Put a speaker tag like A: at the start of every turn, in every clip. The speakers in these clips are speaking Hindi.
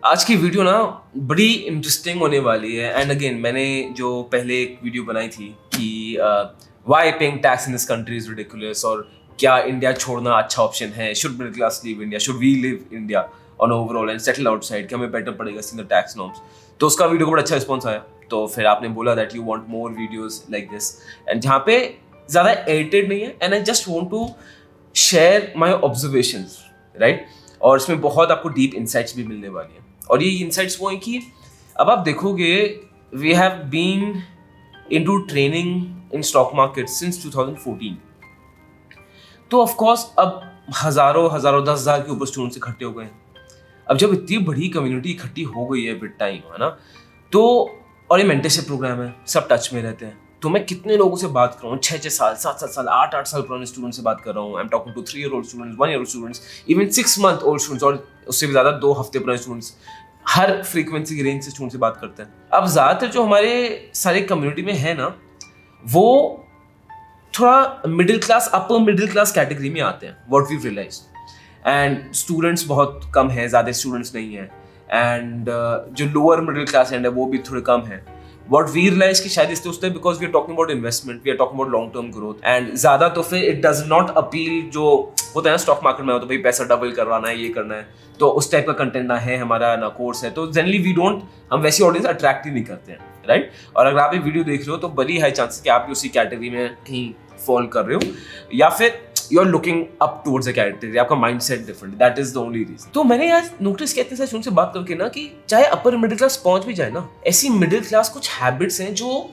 A: आज की वीडियो ना बड़ी इंटरेस्टिंग होने वाली है। एंड अगेन मैंने जो पहले एक वीडियो बनाई थी कि why paying tax in this country is ridiculous, और क्या इंडिया छोड़ना अच्छा ऑप्शन है, should middle class leave India, should we live India on overall and settle outside, कि हमें बेटर पड़ेगा इन द टैक्स नॉर्म्स। तो उसका वीडियो को बड़ा अच्छा रिस्पॉन्स आया, तो फिर आपने बोला that you want more videos like this, and जहाँ पे ज़्यादा एडिटेड नहीं है, and I just want to share my observations, right. और इसमें बहुत आपको डीप इंसाइट्स भी मिलने वाली हैं। और ये इंसाइट्स वो हैं कि अब आप देखोगे we have been into training in stock market since 2014। तो ऑफ कोर्स अब हजारों 10,000 के ऊपर स्टूडेंट्स इकट्ठे हो गए हैं। अब जब इतनी बड़ी कम्युनिटी इकट्ठी हो गई है विद टाइम, है ना, तो और ये मेंटरशिप प्रोग्राम है, सब टच में रहते हैं। तो मैं कितने लोगों से बात कर रहा हूँ, 6 साल 7 साल 8 साल पुराने स्टूडेंट से बात कर रहा हूँ। I am talking to 3-year-old students, 1-year-old students, even 6-month-old students, और उससे भी ज़्यादा 2 हफ्ते पुराने स्टूडेंट्स। हर फ्रीक्वेंसी की रेंज से स्टूडेंट से बात करते हैं। अब ज़्यादातर जो हमारे सारे कम्युनिटी में है ना, वो थोड़ा middle class, upper middle class category में आते हैं, what we realise. And students बहुत कम है, ज़्यादा स्टूडेंट्स नहीं है। एंड जो लोअर मिडिल क्लास एंड है वो भी थोड़े कम है। What we realize कि शायद इसलिए होता है because we are talking about investment, we are talking about long term growth, and ज़्यादा तो फिर it does not appeal जो होता है ना स्टॉक मार्केट में, तो भाई पैसा डबल करवाना है, ये करना है, तो उस टाइप का कंटेंट ना है हमारा, ना कोर्स है, तो जनरली वी डोंट, हम वैसी ऑडियंस अट्रैक्ट ही नहीं करते हैं, राइट। और अगर आप ये वीडियो देख रहे हो तो बड़ी हाई चांसेस कि आप भी उसी कैटेगरी में कहीं फॉल कर रहे हो, या फिर you are looking up towards a category, आपका mindset different, that is the only reason. तो मैंने आज नोटिस किया इतने सारे स्टूडेंट से बात करके ना, कि चाहे अपर मिडिल क्लास पहुंच भी जाए ना, ऐसी मिडिल क्लास कुछ हैबिट्स हैं जो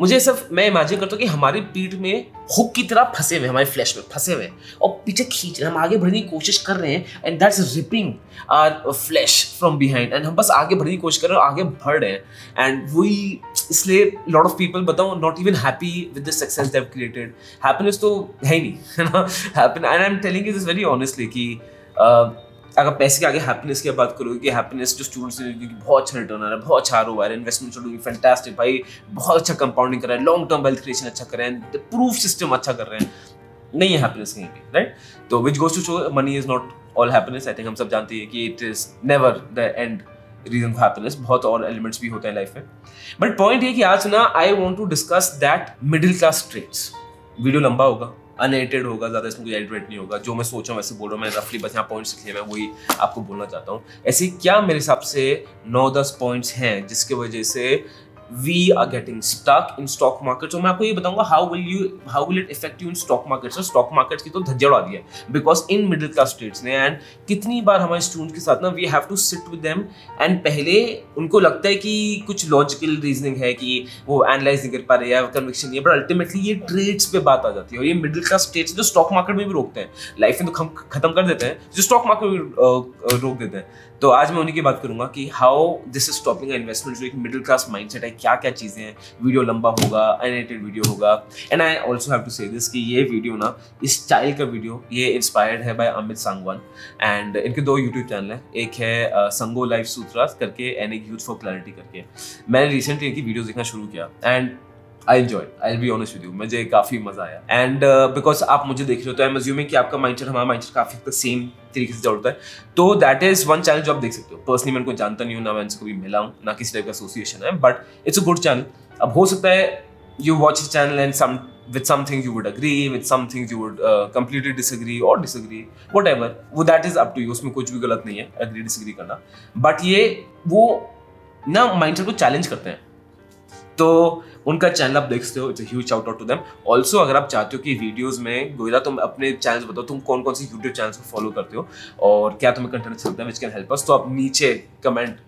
A: मुझे सब, मैं इमेजिन करता हूँ कि हमारी पीठ में हुक की तरह फंसे हुए, हमारे फ्लैश में फंसे हुए और पीछे खींच रहे हैं, हम आगे बढ़ने की कोशिश कर रहे हैं, and that's ripping our flesh from behind, and हम बस आगे बढ़ने की कोशिश कर रहे हैं, आगे बढ़ रहे हैं। एंड वही इसलिए लॉट ऑफ पीपल, बताओ, not even happy with the success they have created. Happiness तो है ही नहीं, है ना। Happiness, and I am telling you this very honestly कि अगर पैसे के आगे हैप्पीनेस की बात करोगे, कि हैप्पीनेस जो स्टूडेंट्स ने, क्योंकि बहुत अच्छा रिटर्न आ रहा है, बहुत अच्छा ROI, इन्वेस्टमेंट डूइंग फैंटास्टिक, भाई बहुत अच्छा कंपाउंडिंग कर रहा है, लॉन्ग टर्म वेल्थ क्रिएशन अच्छा कर रहे हैं, प्रूफ सिस्टम अच्छा कर रहे हैं, नहीं है हैप्पीनेस कहीं भी, राइट। तो which goes to show money is not all happiness. I think हम सब जानते हैं कि it is never the end reason for happiness, बहुत और एलिमेंट्स भी होते हैं लाइफ में। बट पॉइंट ये कि आज ना I want to discuss that middle class traits. Video लंबा होगा, अनएडिटेड होगा, ज़्यादा इसमें कोई एडिट नहीं होगा, जो मैं सोचा हूँ वैसे बोल रहा हूँ, मैं रफली बस यहाँ पॉइंट्स लिखे, मैं वही आपको बोलना चाहता हूँ। ऐसे क्या मेरे हिसाब से 9-10 पॉइंट्स हैं जिसकी वजह से we are getting stuck in stock market। तो मैं आपको ये बताऊंगा how will it affect you in stock market। so stock market की तो धज्जियां उड़ा दी है because in middle class states ने, and कितनी बार हमारे स्टूडेंट के साथ ना we have to sit with them, and पहले उनको लगता है कि कुछ लॉजिकल रीजनिंग है कि वो एनालाइज नहीं कर पा रहे या कन्विक्शन नहीं है, बट अल्टीमेटली ये ट्रेड्स पे बात आ जाती है। और ये मिडिल क्लास स्टेट्स जो स्टॉक मार्केट में भी रोकते हैं, लाइफ में तो खत्म कर देते हैं, जो स्टॉक मार्केट में रोक देते हैं। तो आज मैं उन्हीं की बात करूंगा कि how this is stopping investment, जो एक मिडिल क्लास माइंडसेट है, क्या क्या चीज़ें हैं। वीडियो लंबा होगा, अनएडिटेड वीडियो होगा, and I also have to say this कि ये वीडियो ना, इस स्टाइल का वीडियो, ये इंस्पायर्ड है बाय अमित सांगवान, एंड इनके 2 यूट्यूब चैनल है, एक है संगो लाइफ सूत्रास करके, एंड एक यूथ फॉर क्लैरिटी करके। मैंने रिसेंटली इनकी वीडियोस देखना शुरू किया, and I enjoy, I will be honest with you, मुझे काफ़ी मजा आया। एंड बिकॉज आप मुझे देख रहे हो तो आई एम अज्यूमिंग कि आपका माइंडसेट, हमारा माइंडसेट काफ़ी सेम तरीके से जुड़ता है। तो दैट इज वन चैनल जो आप देख सकते हो। पर्सनली मैं उनको जानता नहीं हूँ, ना मैं इनसे कभी मिला हूँ, ना किसी टाइप का एसोसिएशन है, but it's a good channel. अब हो सकता है you watch this channel and with some things you would agree, with some things you would completely disagree or disagree, whatever, वो that is up to you, उसमें कुछ भी गलत नहीं है agree disagree करना, बट ये वो ना माइंडसेट को चैलेंज करते हैं। तो उनका चैनल आप देख सकते हो, it's a huge shout out to them. Also अगर आप चाहते हो कि वीडियोस में गोयला, तुम अपने चैनल्स बताओ, तुम कौन कौन से यूट्यूब चैनल्स को फॉलो करते हो और क्या तुम्हें कंटेंट अच्छा लगता है, विच कैन हेल्प अस, तो आप नीचे कमेंट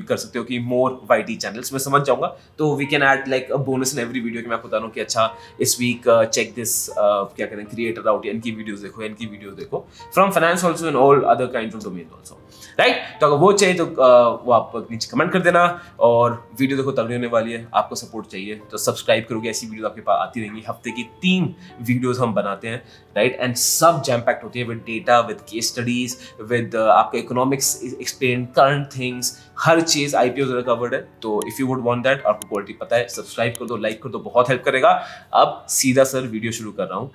A: कर सकते हो कि मोर YT चैनल्स, मैं समझ जाऊंगा, तो we can add like a bonus in every video, कि मैं आपको बता रहा हूँ कि अच्छा इस वीक चेक दिस, क्या कहते हैं, क्रिएटर आउट, इनकी वीडियोस देखो, इनकी वीडियोस देखो, from finance also and all other kind of domain also, right. तो अगर वो चाहिए तो वो आप नीचे कमेंट कर देना, और वीडियो देखो तगड़ी होने वाली है, आपको सपोर्ट चाहिए तो सब्सक्राइब करोगे, ऐसी वीडियो आपके पास आती रहेंगी। हफ्ते की 3 वीडियोस हम बनाते हैं, राइट, एंड सब जैम पैक्ड होती है with data, with case studies, with आपका इकोनॉमिक्स एक्सप्लेन, करंट थिंग्स, हर चीज IPO कवर्ड है। तो if you would want that, आपको क्वालिटी पता है, सब्सक्राइब कर दो, लाइक कर दो, बहुत हेल्प करेगा। अब सीधा सर वीडियो शुरू कर रहा हूँ।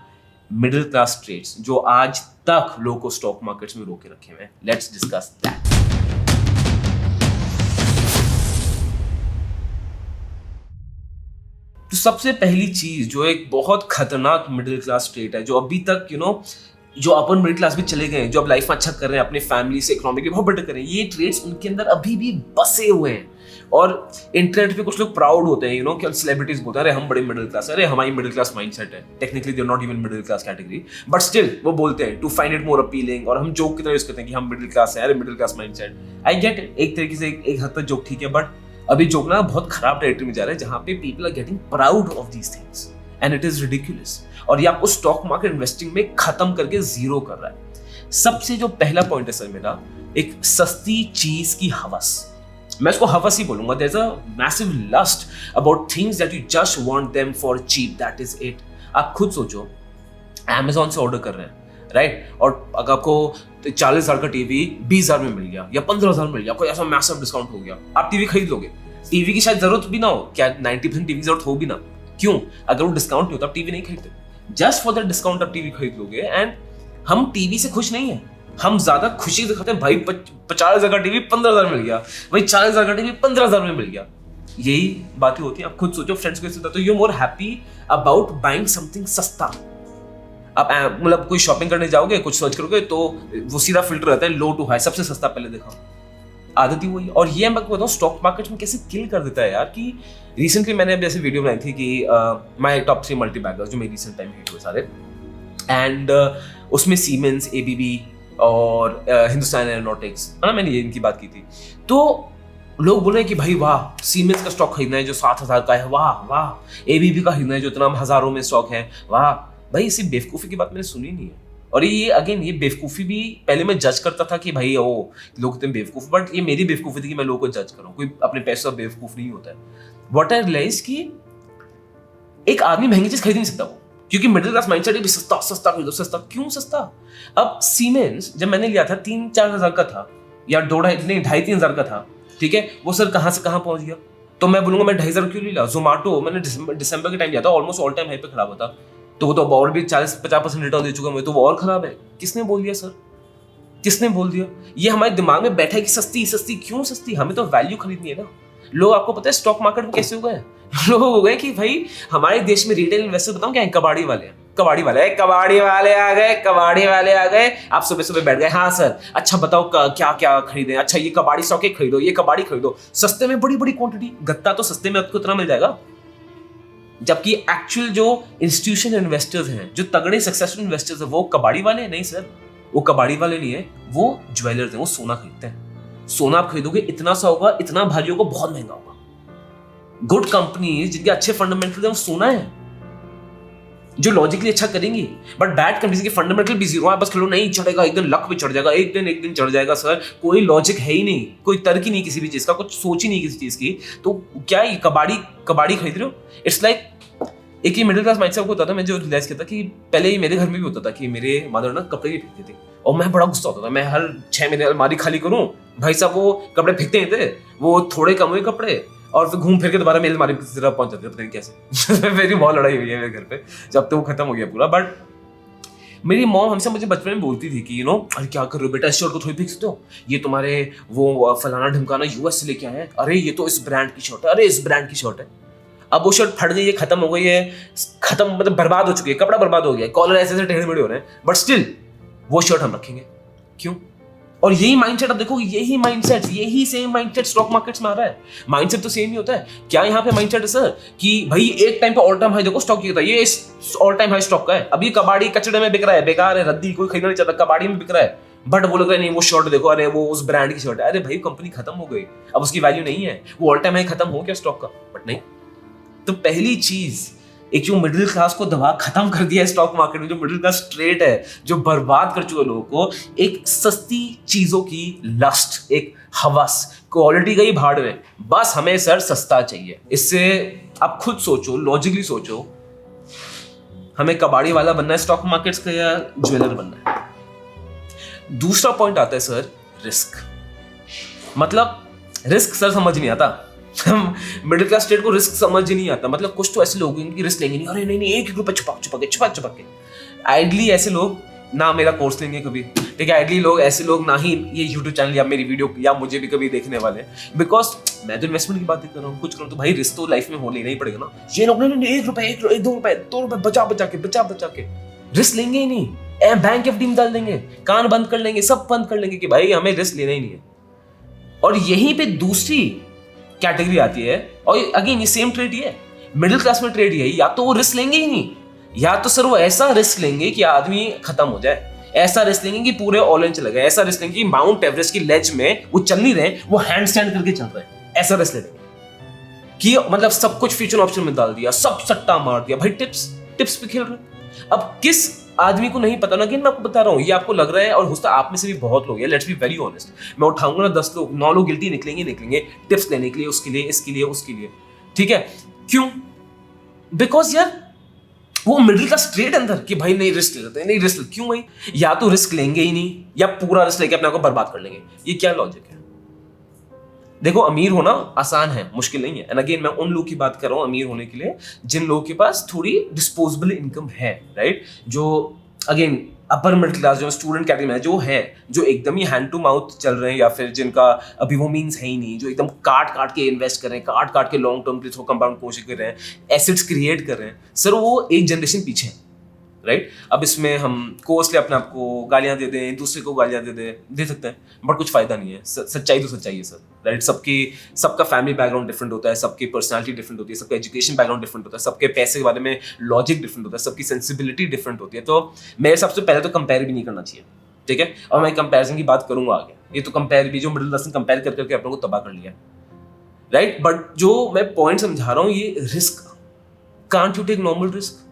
A: मिडिल क्लास ट्रेड्स जो आज तक लोगों को स्टॉक मार्केट्स में रोके रखे हुए हैं, लेट्स डिस्कस दैट। तो सबसे पहली चीज जो एक बहुत खतरनाक मिडिल क्लास ट्रेट है, जो अभी तक जो अपन मिडिल क्लास भी चले गए हैं, जो अब लाइफ में अच्छा कर रहे हैं, अपनी फैमिली से इकोनॉमिकली बहुत बेटर कर रहे हैं, ये ट्रेड्स उनके अंदर अभी भी बसे हुए हैं। और इंटरनेट पे कुछ लोग प्राउड होते हैं कि सेलिब्रिटीज बोलते हैं अरे हम बड़े मिडिल क्लास, अरे हमारी मिडिल क्लास माइंडसेट है। Technically they are not even middle class category, but still वो बोलते हैं to find it more appealing, और हम जोक की तरह यूज करते हैं कि हम मिडिल क्लास है, अरे middle class mindset. I get it, एक तरीके से एक हद तक जोक ठीक है, बट अभी जोक ना बहुत खराब टेरिटरी में जा रहा है जहां पे people are getting proud of these things and it is ridiculous. और ये आपको स्टॉक मार्केट इन्वेस्टिंग में खत्म करके जीरो कर रहा है। सबसे जो पहला पॉइंट है सर मेरा, एक सस्ती चीज की हवस। मैं इसको हवस ही बोलूंगा। There is a massive lust about things that you just want them for cheap, that is it. आप खुद सोचो, Amazon से ऑर्डर कर रहे हैं, राइट? और अगर आपको 40,000 का टीवी 20,000 में मिल गया या 15,000 में मिल गया, कोई ऐसा मैसिव डिस्काउंट हो गया, आप टीवी खरीद लोगे। टीवी की शायद जरूरत भी ना हो, क्या 90% टीवी की जरूरत हो भी ना, क्यों? अगर वो डिस्काउंट नहीं होता आप टीवी नहीं खरीदते। जस्ट फॉर दैट डिस्काउंट आप टीवी खरीद लोगे। एंड हम टीवी से खुश नहीं है, हम ज्यादा खुशी दिखाते हैं भाई 50,000 का टीवी 15,000 मिल गया, भाई 40,000 का टीवी 15,000 में मिल गया। यही बातें होती हैं। आप खुद सोचो, फ्रेंड्स को तो you more happy about buying something सस्ता। आप मतलब कोई शॉपिंग करने जाओगे, कुछ सर्च करोगे तो वो सीधा फिल्टर रहता है लो टू हाई, सबसे सस्ता पहले दिखाओ। आदत ही वही। और ये मैं बताऊँ स्टॉक मार्केट में कैसे किल कर देता है यार, कि रिसेंटली मैंने अभी ऐसे वीडियो बनाई थी कि माय टॉप 3 मल्टी बैगर्स जो मेरी रिसेंट टाइम हिट हुए सारे, एंड उसमें सीमेंस, एबीबी और हिंदुस्तान एरोनॉटिक्स, है ना, मैंने ये इनकी बात की थी। तो लोग बोल रहे हैं कि भाई वाह, सीमेंस का स्टॉक खरीदना है जो 7,000 का है, वाह वाह, एबीबी का खरीदना है जो इतना हजारों में स्टॉक है, वाह। भाई इसी बेवकूफ़ी की बात मैंने सुनी नहीं है। और ये अगेन ये बेवकूफ़ी भी पहले मैं जज करता था कि भाई ओ लोग इतने बेवकूफ़, बट ये मेरी बेवकूफ़ी थी कि मैं लोगों को जज करूँ। कोई अपने पैसे का बेवकूफ़ नहीं होता है। व्हाट आई रियलाइज कि एक आदमी महंगी चीज़ खरीद नहीं सकता वो, क्योंकि मिडिल क्लास माइंडसेट है सस्ता सस्ता खरीदो, सस्ता। क्यों सस्ता? अब सीमेंस जब मैंने लिया था 3-4 हज़ार का था, या 2-2.5-3 हज़ार का था, ठीक है, वो सर कहाँ से कहाँ पहुंच गया। तो मैं बोलूंगा मैं 2,500 क्यों नहीं लिया। जोमेटो मैंने दिसंबर के टाइम लिया था, ऑलमोस्ट ऑल टाइम हाई पे खड़ा हुआ था, तो वो तो अब और भी 40-50% रिटर्न दे चुका है, तो वो और खराब है। किसने बोल दिया सर? किसने बोल दिया? ये हमारे दिमाग में बैठा है कि सस्ती सस्ती। क्यों सस्ती? हमें तो वैल्यू खरीदनी है ना। लोग, आपको पता है स्टॉक मार्केट में कैसे हो गए? लोग हो गए कि भाई हमारे देश में रिटेल इन्वेस्टर बताऊं क्या है? कबाड़ी वाले हैं। कबाड़ी वाले आ गए, कबाड़ी वाले आ गए। आप सुबह सुबह बैठ गए, हाँ सर अच्छा बताओ क्या क्या खरीदें, अच्छा ये कबाड़ी स्टॉक खरीदो, ये कबाड़ी खरीदो, सस्ते में बड़ी बड़ी क्वांटिटी। गत्ता तो सस्ते में आपको इतना मिल जाएगा, जबकि एक्चुअल जो इंस्टीट्यूशन इन्वेस्टर्स हैं, जो तगड़े सक्सेसफुल इन्वेस्टर्स हैं, वो कबाड़ी वाले हैं? नहीं सर, वो कबाड़ी वाले नहीं है, वो ज्वेलर्स हैं, वो सोना खरीदते हैं। सोना आप खरीदोगे इतना सा होगा, इतना भारी होगा, बहुत महंगा होगा। गुड कंपनीज जिनके अच्छे फंडामेंटल है वो सोना है, जो लॉजिकली अच्छा करेंगी। बट बैड कंपनीज के फंडामेंटल भी जीरो है, बस खेलो नहीं चढ़ेगा, एक दिन लक पे चढ़ जाएगा, एक दिन चढ़ जाएगा। सर कोई लॉजिक है ही नहीं, कोई तर्क ही नहीं किसी भी चीज का, कुछ सोच ही नहीं किसी चीज की। तो क्या ये कबाड़ी खरीद रहे हो? इट्स लाइक एक ही मिडिल क्लास माइंडसेट को होता था। मैं जो रियलाइज किया था कि पहले ही मेरे घर में भी होता था कि मेरे मदर ना कपड़े नहीं फेंकते थे, और मैं बड़ा गुस्सा होता था। मैं हर 6 महीने अलमारी खाली करूं, भाई साहब वो कपड़े फेंकते नहीं थे, वो थोड़े कम हुए कपड़े, और फिर घूम फिर के दोबारा मेरी अलमारी की तरफ पहुंच जाते, पता नहीं कैसे। मेरी बहुत लड़ाई हुई है मेरे घर पे, जब तो वो खत्म हो गया पूरा। बट मेरी मॉम हमेशा मुझे बचपन में बोलती थी कि अरे क्या कर रहे हो बेटा, इस शर्ट को थोड़ी फेंक सकते हो, ये तुम्हारे वो फलाना ढमकाना यूएस से लेके आए हैं, अरे ये तो इस ब्रांड की शर्ट है, अरे इस ब्रांड की शर्ट है। अब वो शर्ट फट गई है, खत्म हो गई है, खत्म मतलब बर्बाद हो चुकी है, कपड़ा बर्बाद हो गया, कॉलर ऐसे ऐसे टेढ़े मेढ़े हो रहे हैं, बट स्टिल वो शर्ट हम रखेंगे। क्यों? और यही माइंडसेट, अब देखो यही सेम माइंडसेट स्टॉक मार्केट्स में आ रहा है। माइंडसेट तो सेम ही होता है। क्या यहाँ पे माइंडसेट है सर कि भाई एक टाइम पे ऑल टाइम हाई देखो स्टॉक की था, ये ऑल टाइम हाई स्टॉक का है, अभी कबाड़ी कचड़े में बिक रहा है, बेकार है, रद्दी, कोई खरीदना नहीं चाहता, कबाड़ी में बिक रहा है। बट वो लग रहा है नहीं वो शर्ट देखो, अरे वो उस ब्रांड की शर्ट है, अरे भाई कंपनी खत्म हो गई, अब उसकी वैल्यू नहीं है, वो ऑल टाइम हाई खत्म हो गया स्टॉक का। बट नहीं, तो पहली चीज एक जो मिडिल क्लास को दबा खत्म कर दिया है स्टॉक मार्केट में, जो मिडिल क्लास ट्रेड है, जो बर्बाद कर चुके लोगों को, एक सस्ती चीजों की लस्ट, एक हवस, क्वालिटी गई भाड़ में, बस हमें सर सस्ता चाहिए। इससे आप खुद सोचो, लॉजिकली सोचो, हमें कबाड़ी वाला बनना है स्टॉक मार्केट्स का या ज्वेलर बनना है? दूसरा पॉइंट आता है सर रिस्क। मतलब रिस्क सर समझ नहीं आता, मिडिल क्लास स्टेट को रिस्क समझ ही नहीं आता। मतलब कुछ तो ऐसे लोग हैं कि रिस्क लेंगे नहीं, अरे नहीं 1-1 रुपए छुपा के आइडली ऐसे लोग ना मेरा कोर्स लेंगे कभी, ठीक है। आइडली लोग, ऐसे लोग ना ही ये यूट्यूब चैनल या मेरी वीडियो या मुझे भी कभी देखने वाले, बिकॉज मैं तो इन्वेस्टमेंट की बात कर रहा हूँ, कुछ करूँ तो भाई रिस्क तो लाइफ में हो लेना ही पड़ेगा ना। ये लोग ने 1 रुपए 2 रुपए बचा बचा के रिस्क लेंगे ही नहीं, बैंक एफडी में डाल देंगे, कान बंद कर लेंगे, सब बंद कर लेंगे कि भाई हमें रिस्क लेना ही नहीं है। और यहीं पे दूसरी कैटेगरी आती है, और अगेन ये सेम ट्रेड ही है, मिडिल क्लास में ट्रेड यही, या तो वो रिस्क लेंगे ही नहीं, या तो सर वो ऐसा रिस्क लेंगे कि आदमी खत्म हो जाए, ऐसा रिस्क लेंगे कि पूरे ऑल इन चले गए, ऐसा रिस्क लेंगे कि माउंट एवरेस्ट की लेज में वो चल नहीं रहे, वो हैंड स्टैंड करके चल रहे हैं, ऐसा रिस्क ले लेंगे कि मतलब सब कुछ फ्यूचर ऑप्शन में डाल दिया, सब सट्टा मार दिया भाई, टिप्स पे खेल रहे। अब किस आदमी को नहीं पता ना, कि मैं आपको बता रहा हूँ, ये आपको लग रहा है और हो सकता है आप में से भी बहुत लोग हैं, लेट्स बी वेरी ऑनेस्ट, मैं उठाऊंगा ना 10 लोग, 9 लोग गिल्टी निकलेंगे टिप्स लेने के लिए, उसके लिए, इसके लिए, उसके लिए, ठीक है। क्यों? बिकॉज यार वो मिडिल क्लास ट्रेड अंदर कि भाई नहीं रिस्क लेते, नहीं रिस्क, क्यों भाई? या तो रिस्क लेंगे ही नहीं, या पूरा रिस्क लेके अपने आप को बर्बाद कर लेंगे। ये क्या लॉजिक है? देखो, अमीर होना आसान है, मुश्किल नहीं है। एंड अगेन मैं उन लोगों की बात कर रहा हूँ अमीर होने के लिए जिन लोगों के पास थोड़ी डिस्पोजेबल इनकम है, राइट? जो अगेन अपर मिडिल क्लास, जो स्टूडेंट कैटेगरी में जो है, जो एकदम ही हैंड टू माउथ चल रहे हैं, या फिर जिनका अभी वो मीन्स है ही नहीं, जो एकदम काट के इन्वेस्ट कर रहे हैं, काट के लॉन्ग टर्म के थ्रू कंपाउंड कोशिश कर रहे हैं, एसेट्स क्रिएट कर रहे हैं, सर वो एक जनरेशन पीछे है, राइट? अब इसमें हम कोर्स ले अपने आप को गालियां दे दें, दूसरे को गालियां दे सकते हैं, बट कुछ फायदा नहीं है। सच्चाई तो सच्चाई है सर, राइट? सबका फैमिली बैकग्राउंड डिफरेंट होता है, सबकी पर्सनालिटी डिफरेंट होती है, सबका एजुकेशन बैकग्राउंड डिफरेंट होता है, सबके पैसे के बारे में लॉजिक डिफरेंट होता है, सबकी सेंसिबिलिटी डिफरेंट होती है। तो मेरे हिसाब से पहले तो कंपेयर भी नहीं करना चाहिए, ठीक है? और मैं कंपेरिजन की बात करूंगा आगे, ये तो कंपेयर भी जो मिडिल क्लास ने कंपेयर करके अपने को तबाह कर लिया, राइट? बट जो मैं पॉइंट समझा रहा हूँ, ये risk, can't you take normal risk?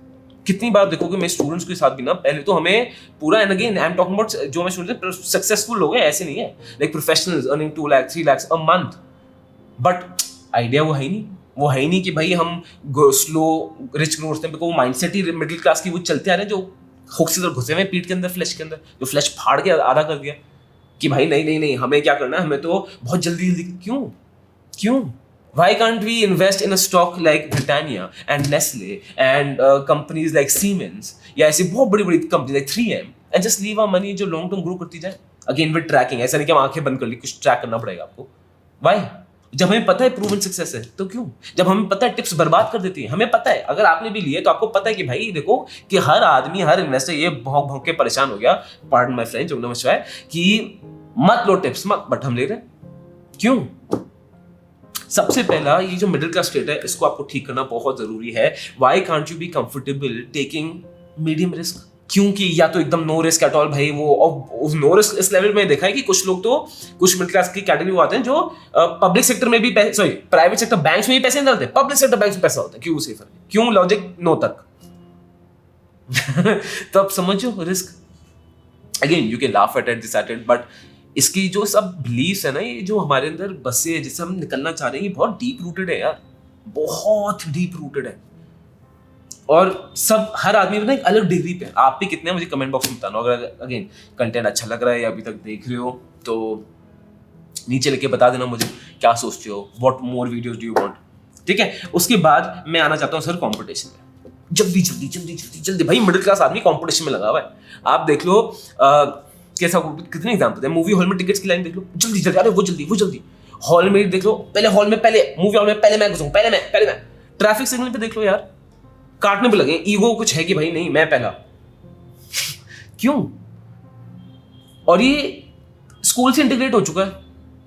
A: कितनी बार देखोगे मैं स्टूडेंट्स के साथ भी ना, पहले तो हमें पूरा, and again I am talking about जो मैं स्टूडेंट सक्सेसफुल लोग हैं, ऐसे नहीं है like professionals earning 2 lakh 3 lakh a month, but idea वो है ही नहीं कि भाई हम स्लो रिच ग्रोथ हैं, बिकॉज वो माइंडसेट ही मिडिल क्लास की वो चलते आ रहे हैं, जो हुक से घुसे हुए पीठ के अंदर, फ्लैश के अंदर, जो फ्लैश फाड़ के आधा कर दिया कि भाई नहीं हमें क्या करना है, हमें तो बहुत जल्दी क्यों? Why can't we invest in a stock like Britannia and Nestle and companies like Siemens, या ऐसी बहुत बड़ी company like 3M, and just leave our money जो long term grow करती जाए? Again with tracking, ऐसा नहीं कि हम आंखें बंद कर ली, कुछ ट्रैक करना पड़ेगा आपको। Why? जब हमें पता है प्रूवन सक्सेस है तो क्यों? जब हमें पता है टिप्स बर्बाद कर देती है, हमें पता है, अगर आपने भी लिए तो आपको पता है कि भाई देखो कि हर आदमी, हर इन्वेस्टर ये भौंक के परेशान हो गया, पार्डन माय फ्रेंड, जो नमस्कार, कि मत लो टिप्स मत, बट हम ले रहे हैं। क्यों? सबसे पहला, ये जो मिडिल क्लास स्टेट है, इसको आपको ठीक करना बहुत जरूरी है। Why can't you be comfortable taking medium risk? क्योंकि या तो एकदम नो रिस्क एट ऑल भाई, वो और नो रिस्क इस लेवल में देखा है कि कुछ लोग तो, कुछ मिडिल क्लास की कैटेगरी आते हैं जो पब्लिक सेक्टर में भी प्राइवेट सेक्टर बैंक्स में भी पैसे नहीं डालते, पब्लिक सेक्टर बैंक्स में पैसा होता है। क्यों सेफर? क्यों? लॉजिक नो तक। तो अब समझो risk. Again you can laugh at it, but इसकी जो सब बिलीव्स है ना, ये जो हमारे अंदर बसे है, जिससे हम निकलना चाह रहे हैं, ये बहुत डीप रूटेड है यार, बहुत डीप रूटेड है। और सब, हर आदमी ना एक अलग डिग्री पे। आप भी कितने हैं मुझे कमेंट बॉक्स में बताना। अगर अगेन कंटेंट अच्छा लग रहा है या अभी तक देख रहे हो तो नीचे लिख के बता देना मुझे क्या सोचते हो, what more videos do you want, ठीक है? उसके बाद मैं आना चाहता हूँ सर कंपटीशन में। जल्दी भाई, मिडिल क्लास आदमी कंपटीशन में लगा हुआ है। आप देख लो कैसा, कितने एग्जाम्पल है, मूवी हॉल में टिकट्स की लाइन देख लो, जल्दी अरे वो जल्दी हॉल में देख लो, पहले मूवी हॉल में पहले मैं घुसूं, पहले मैं ट्रैफिक सिग्नल पे देख लो यार, काटने पे लगे। ईगो कुछ है कि भाई नहीं मैं पहला। क्यों? और ये स्कूल से इंटीग्रेट हो चुका है।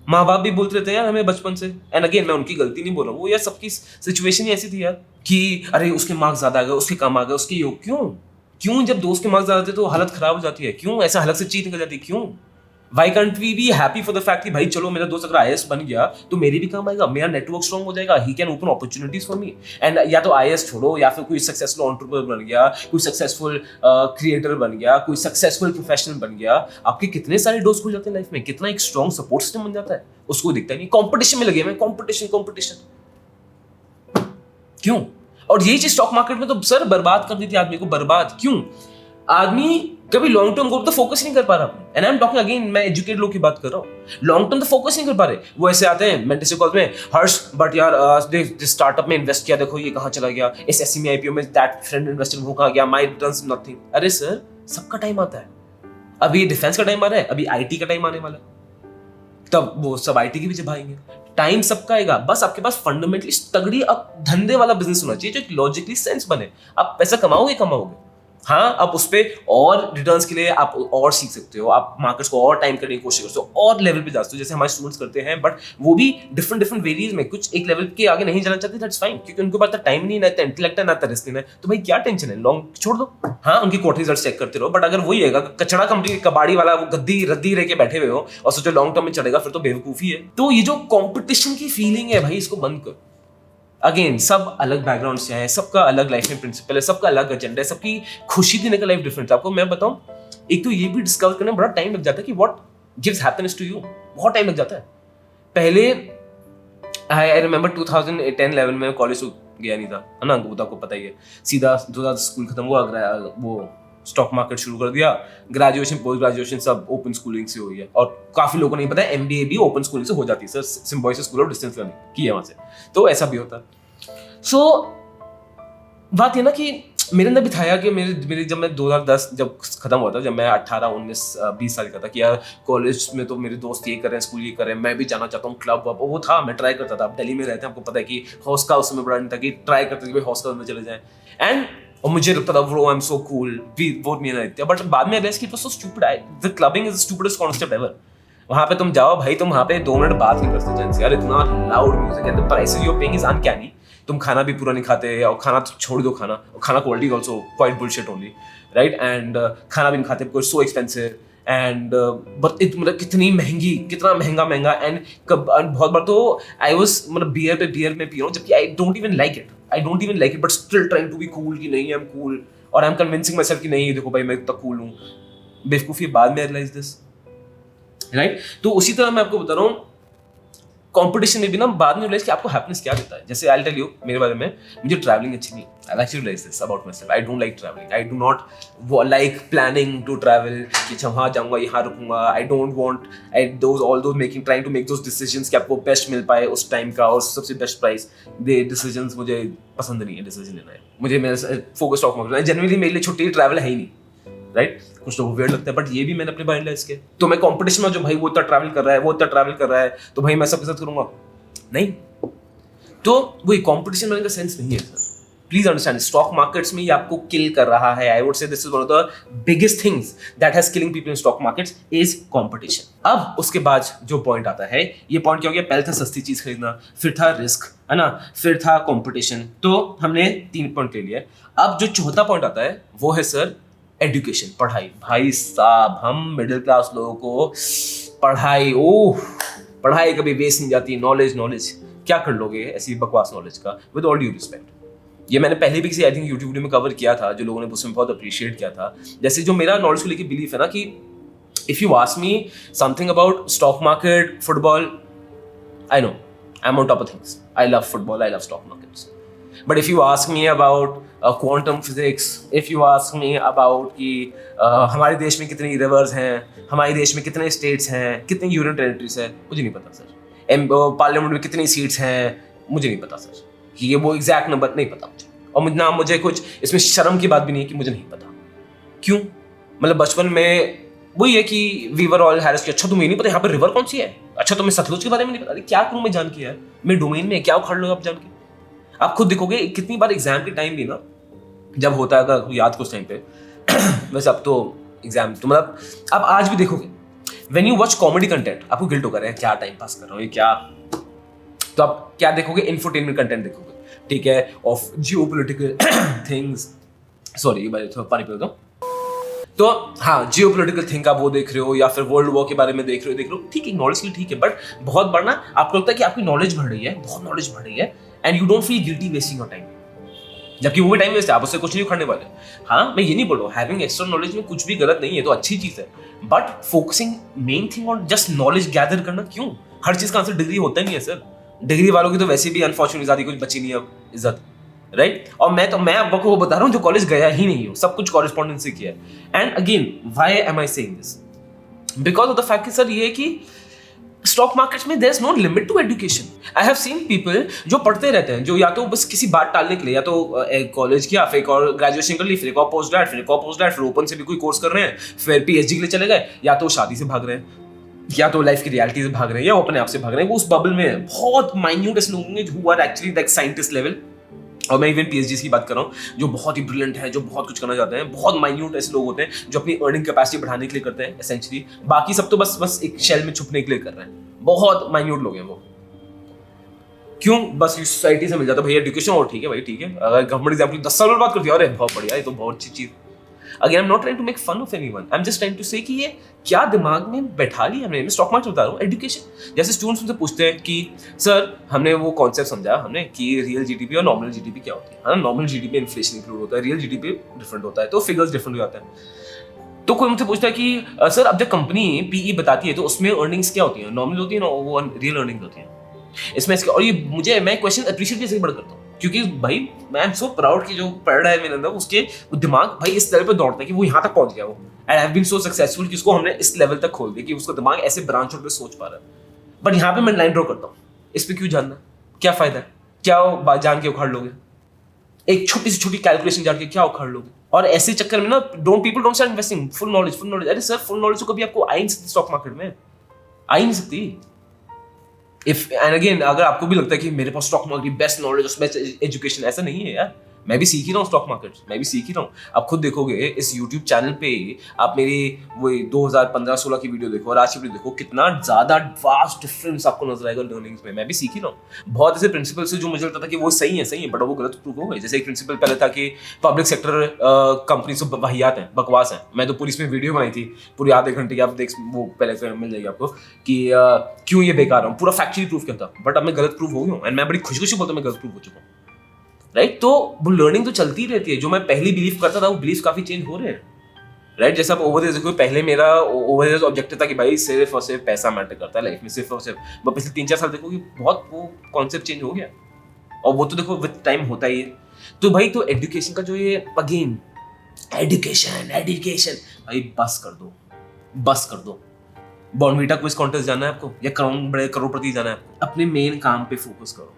A: माँ बाप भी बोलते रहते हैं यार हमें बचपन से, एंड अगेन मैं उनकी गलती नहीं बोल रहा हूँ, वो यार सबकी सिचुएशन ही ऐसी थी यार कि अरे उसके मार्क्स ज्यादा आ गए, उसके कम आ गए, उसके योग। क्यों? जब दोस्त के मार्क्स ज्यादा आते तो हालत खराब हो जाती है। क्यों? ऐसा हलक से चीज निकल जाती है। क्यों? Why can't we be happy for the fact कि भाई चलो मेरा दोस्त अगर IAS बन गया तो मेरे भी काम आएगा, मेरा नेटवर्क स्ट्रॉन्ग हो जाएगा, he can open opportunities for me। And या तो IAS छोड़ो, या फिर कोई सक्सेसफुल एंटरप्रेन्योर बन गया, कोई सक्सेसफुल क्रिएटर बन गया, कोई सक्सेसफुल प्रोफेशनल बन गया, आपके कितने सारे डोर्स खुल जाते हैं लाइफ में, कितना एक स्ट्रॉन्ग सपोर्ट सिस्टम बन जाता है, उसको दिखता नहीं। कॉम्पिटिशन में लगे, मैं कॉम्पिटिशन क्यों? और यही चीज स्टॉक मार्केट में तो सर बर्बाद कर देती है आदमी को। बर्बाद क्यों? आदमी कभी लॉन्ग टर्म गोल तो फोकस नहीं कर पा रहा। And I am talking again, मैं एजुकेटेड लोग की बात कर रहा हूँ। लॉन्ग टर्म तो फोकस नहीं कर पा रहे। वो ऐसे आते हैं मेंटरशिप कॉल में, हर्ष बट यार स्टार्टअप में इन्वेस्ट किया, देखो ये कहाँ चला गया, इस एसएमई आईपीओ में दैट फ्रेंड इन्वेस्टर वो कहाँ गया, माय रिटर्न्स नथिंग। अरे सर सबका टाइम आता है, अभी डिफेंस का टाइम आ रहा है, अभी आईटी का टाइम आने वाला है, तब वो सब आईटी के पीछे भागेंगे। टाइम सबका आएगा, बस आपके पास फंडामेंटली तगड़ी अब धंधे वाला बिजनेस होना चाहिए जो लॉजिकली सेंस बने। आप पैसा कमाओगे। हाँ, अब उस पे और रिटर्न्स के लिए आप और सीख सकते हो, आप मार्केट्स को और टाइम करने की कोशिश करते हो, और लेवल पे जा सकते हो, जैसे हमारे स्टूडेंट्स करते हैं, बट वो भी डिफरेंट वेरीज में, कुछ एक लेवल के आगे नहीं जाना चाहते, दैट्स फाइन, क्योंकि उनके पास टाइम नहीं, ना इंटेलेक्ट है, ना रिस्क है, तो भाई क्या टेंशन है, लॉन्ग छोड़ दो। हाँ, उनकी क्वार्टरली रिजल्ट चेक करते रहो, बट अगर वही है कचड़ा कंपनी कबाड़ी वाला वो गद्दी रद्दी रह के बैठे हुए हो और सोचो लॉन्ग टर्म में चलेगा, फिर तो बेवकूफी है। तो ये जो कॉम्पिटिशन की फीलिंग है भाई, इसको बंद करो। अगेन, सब अलग बैकग्राउंड से हैं, सबका अलग लाइफ में प्रिंसिपल है, सबका अलग एजेंडा है, सबकी खुशी देने का लाइफ डिफरेंट है। आपको मैं बताऊं, एक तो ये भी डिस्कवर करने में बड़ा टाइम लग जाता है कि what gives happiness to you, बहुत टाइम लग जाता है। पहले आई रिमेंबर 2010-11 में कॉलेज गया नहीं था, है ना, वो तो आपको पता ही है। सीधा 2010 स्कूल खत्म हुआ, वो स्टॉक मार्केट शुरू कर दिया, ग्रेजुएशन पोस्ट ग्रेजुएशन सब ओपन स्कूलिंग से हुई है, और काफी लोगों को नहीं पता है एमबीए भी ओपन स्कूलिंग से हो जाती है sir, Symbiosis school of distance learning की है वहां से, तो ऐसा भी होता है। सो बात ये ना कि मेरे अंदर भी था कि मेरे जब मैं 2010 जब खत्म हुआ था, जब मैं 18, 19, 20 साल का था, कि यार कॉलेज में तो मेरे दोस्त ये कर रहे हैं, स्कूल ये कर रहे हैं, मैं भी जाना चाहता हूँ क्लब वब, वो था, मैं ट्राई करता था। अब दिल्ली में रहते हैं, आपको पता है कि हॉस्टल उसमें बड़ा नहीं था, कि ट्राई करते थे कि हॉस्टल में चले जाएं, एंड और मुझे लगता था bro I am so cool, वो नहीं रहते, बट बाद में रियलाइज कि it was so stupid, the clubbing is the stupidest concept ever. वहां पे तुम जाओ भाई, तुम वहां पे 2 मिनट बात नहीं कर सकते जैसे, यार इतना लाउड म्यूजिक है, the prices you are paying is uncanny, तुम खाना भी पूरा नहीं खाते, और खाना तो छोड़ दो, खाना quality is also quite bullshit only, right, and खाना भी नहीं खाते because so expensive, and but मतलब कितना महंगा, एंड बहुत बार तो आई वाज मतलब बियर में पी रहा हूँ, जबकि I don't even like it, but still trying to be cool, कि नहीं आई एम कूल, और I am convincing myself कि नहीं देखो भाई मैं इतना कूल हूँ। बेवकूफ़ी बाद में रियलाइज दिस, राइट। तो उसी तरह मैं आपको बता रहा हूँ, कंपटीशन में भी ना बाद में रियलाइज कि आपको हैप्पीनेस क्या देता है। जैसे आई टेल यू मेरे बारे में, मुझे ट्रैवलिंग अच्छी नहीं, I actually realise this about myself, I don't like travelling, I do not like planning to travel, कि अच्छा वहाँ जाऊँगा, यहाँ रुकूंगा, I don't want all those trying to make those decisions कि आपको बेस्ट मिल पाए उस टाइम का और सबसे बेस्ट प्राइस दे डिसीजंस, मुझे पसंद नहीं है डिसीजन लेना है, मुझे मेरा फोकस स्टॉक मार्केट, जनरली मेरे लिए छुट्टी ट्रैवल है ही नहीं, राइट। कुछ लोगों को वियर्ड लगता है, बट ये भी मैंने अपने माइंड इसके, तो मैं कंपटीशन में जो भाई वो इतना ट्रैवल कर रहा है, तो भाई मैं सबके साथ करूंगा, नहीं। तो वही कंपटीशन बनने का सेंस नहीं है sir, please understand. Stock markets में ये आपको किल कर रहा है, I would say this is one of the biggest things that has killing people in stock markets is competition. अब उसके बाद जो पॉइंट आता है, ये पॉइंट क्या हो गया, पहले था सस्ती चीज खरीदना, फिर था रिस्क, है ना, फिर था कंपटीशन, तो हमने 3 पॉइंट ले लिया। अब जो चौथा पॉइंट आता है वो है सर एजुकेशन, पढ़ाई। भाई साहब, हम मिडिल क्लास लोगों को पढ़ाई कभी वेस्ट नहीं जाती, नॉलेज क्या कर लोगे ऐसी बकवास नॉलेज का, विद ऑल ड्यू रिस्पेक्ट। ये मैंने पहले भी किसी आई थिंक यूट्यूब वीडियो में कवर किया था, जो लोगों ने उसमें बहुत अप्रिशिएट किया था। जैसे जो मेरा नॉलेज को लेकर बिलीफ है ना, कि if you ask me something about stock market, football, I know I am on top of things, I love football, I love stock markets, but if you ask me about quantum physics, if you ask me about कि हमारे देश में कितनी रिवर्स हैं, हमारे देश में कितने स्टेट्स हैं, कितनी यूनियन टेरिटरीज है, मुझे नहीं पता सर। पार्लियामेंट में कितनी सीट्स हैं, मुझे नहीं पता सर, कि ये वो एग्जैक्ट नंबर नहीं पता मुझे, और ना मुझे कुछ इसमें शर्म की बात भी नहीं है कि मुझे नहीं पता। क्यों? मतलब बचपन में वही है कि वी वर ऑल हैरिस की, अच्छा तुम्हें नहीं पता यहाँ पर रिवर कौन सी है, अच्छा तुम्हें सतलुज के बारे में नहीं पता, क्या करूँ मैं जान के यार, मेरे डोमेन में क्या उखाड़ लो आप जान के। आप खुद देखोगे कितनी बार एग्जाम के टाइम भी ना, जब होता है याद कुछ टाइम पे वैसे अब तो एग्जाम तो मतलब आप आज भी देखोगे, when you watch comedy content आपको गिल्ट होगा, है क्या टाइम पास कर रहा हूँ ये क्या, तो आप क्या देखोगे, इंफोटेनमेंट कंटेंट देखोगे, ठीक है, ऑफ जियोपॉलिटिकल थिंग्स, सॉरी भाई थोड़ा पानी पी लेता हूँ। तो हाँ, जियोपॉलिटिकल थिंग आप वो देख रहे हो, या फिर वर्ल्ड वॉर के बारे में देख रहे हो, ठीक है, नॉलेज के लिए ठीक है, बट बहुत बार ना आपको लगता है कि आपकी नॉलेज बढ़ रही है, बहुत नॉलेज बढ़ रही है, and you don't feel guilty wasting your time, जबकि वो भी टाइम वेस्ट है, आप उससे कुछ नहीं उखाड़ने वाले। हाँ, मैं ये नहीं बोल रहा हूँ हैविंग एक्स्ट्रा नॉलेज में कुछ भी गलत नहीं है, तो अच्छी चीज है, but focusing main thing on just knowledge gather करना क्यों? हर चीज का आंसर डिग्री होता नहीं है सर, डिग्री वालों की तो वैसे भी अनफॉर्चुनेटली ज्यादा कुछ बची नहीं है अब इज्जत, राइट। और मैं आपको वो बता रहा हूँ जो कॉलेज गया ही नहीं हो, सब कुछ कॉरेस्पॉन्डेंस से किया है। And again why am I saying this, because of the fact कि सर ये है कि स्टॉक मार्केट में there is no limit to education. I have seen people जो पढ़ते रहते हैं, जो या तो बस किसी बात टालने के लिए, या तो कॉलेज किया, फिर एक और ग्रेजुएशन कर ली, फिर एक और पोस्ट ग्रेड, फिर एक और पोस्ट ग्रेड, फिर ओपन से भी कोई कोर्स कर रहे हैं, फिर पीएचडी के लिए चले गए, या तो शादी से भाग रहे हैं, या तो लाइफ की रियलिटी से भाग रहे हैं, या वो अपने आप से भाग रहे हैं. वो उस बबल में है. बहुत माइन्यूट ऐसे लोग होंगे who are actually like scientist level, और मैं इवन पीएचडी की बात कर रहा हूँ, जो बहुत ही ब्रिलियंट है, जो बहुत कुछ करना चाहते हैं. बहुत माइन्यूट ऐसे लोग होते हैं जो अपनी अर्निंग कैपेसिटी बढ़ाने के लिए करते हैं एसेंशियली. बाकी सब तो बस एक शेल में छुपने के लिए कर रहे हैं. बहुत माइन्यूट लोग हैं वो. क्यों? बस सोसाइटी से मिल जाता है भाई एजुकेशन, और ठीक है भाई, ठीक है. अगर गवर्नमेंट एग्जाम की 10 साल बाद कर दिया, अरे बहुत बढ़िया, ये तो बहुत अच्छी चीज. Again I am not trying to make fun of anyone, I am just trying to say कि ये क्या दिमाग में बैठा लिया हमने. मैं स्टॉक मार्केट बता रहा हूँ, एजुकेशन. जैसे स्टूडेंट्स मुझसे पूछते हैं कि सर हमने वो कॉन्सेप्ट समझा हमने कि रियल जीडीपी और नॉमिनल जीडीपी क्या होती है. नॉमिनल जीडीपी में इन्फ्लेशन इंक्लूड होता है, रियल जीडीपी डिफरेंट होता है, तो फिगर्स डिफरेंट हो जाते हैं. तो कोई मुझसे पूछता है कि सर अब जब कंपनी पीई बताती है तो उसमें अर्निंग्स क्या होती है, नॉमिनल होती है ना, वो रियल अर्निंग्स होती है इसमें. और ये मैं क्वेश्चन अप्रिशिएट कैसे बड़ा करता हूँ, क्योंकि भाई मैं एम सो प्राउड कि जो पढ़ रहा है मेरे अंदर, उसके दिमाग भाई इस लेवल पे दौड़ता है कि वो यहाँ तक पहुंच गया. वो and I have been so successful कि उसको हमने इस लेवल तक खोल दिया कि उसका दिमाग ऐसे ब्रांच आउट पे सोच पा रहा है. बट यहाँ पे मैं लाइन ड्रॉ करता हूँ, इस पे क्यों जानना, क्या फायदा है, क्या जान के उखाड़ लोगे, एक छोटी से छोटी कैलकुलेशन जान के क्या उखाड़ लोगे. और ऐसे चक्कर में ना people don't start investing. Full knowledge. अरे सर फुल नॉलेज तो कभी आपको आ ही नहीं सकती स्टॉक मार्केट में, आ ही नहीं सकती. इफ एंड अगेन अगर आपको भी लगता है कि मेरे पास स्टॉक मार्केट बेस्ट नॉलेज और बेस्ट एजुकेशन, ऐसा नहीं है यार. मैं भी सीख ही रहा हूँ स्टॉक मार्केट, मैं भी सीख ही रहा हूँ. आप खुद देखोगे इस YouTube चैनल पे, आप मेरी वो 2015-16 की वीडियो देखो और आज की वीडियो देखो, कितना ज्यादा वास्ट डिफरेंस आपको नजर आएगा लर्निंग्स में. मैं भी सीख ही रहा हूँ. बहुत ऐसे प्रिंसिपल्स जो मुझे लगता था कि वो सही है बट वो गलत प्रूव हो गए. जैसे एक प्रिंसिपल पहले था कि पब्लिक सेक्टर कंपनी सब वाहियात है, बकवास है. मैं तो पूरी इसमें वीडियो बनाई थी पूरी आधे घंटे की, आप देख वो पहले मिल जाएगी आपको कि क्यों ये बेकार है. पूरा फैक्चुअली प्रूफ किया था, बट अब मैं गलत प्रूफ हो गया हूँ. एंड मैं बड़ी खुशी बोलता हूँ मैं गलत प्रूफ हो चुका हूँ. राइट तो वो लर्निंग तो चलती रहती है. जो मैं पहले बिलीव करता था वो बिलीफ काफी चेंज हो रहे हैं. राइट जैसे आप ओवर देखो, पहले मेरा ओवर ऑब्जेक्टिव था कि भाई सिर्फ और सिर्फ पैसा मैटर करता है लाइफ में, सिर्फ और सिर्फ. बट पिछले 3-4 साल देखो कि बहुत वो कॉन्सेप्ट चेंज हो गया. और वो तो देखो विद टाइम होता ही है. तो भाई तो एजुकेशन का जो ये अगेन एजुकेशन भाई बस कर दो. बॉर्नवीटा क्विज कॉन्टेस्ट जाना है आपको, या बड़े करोड़पति जाना है आपको, अपने मेन काम पे फोकस करो.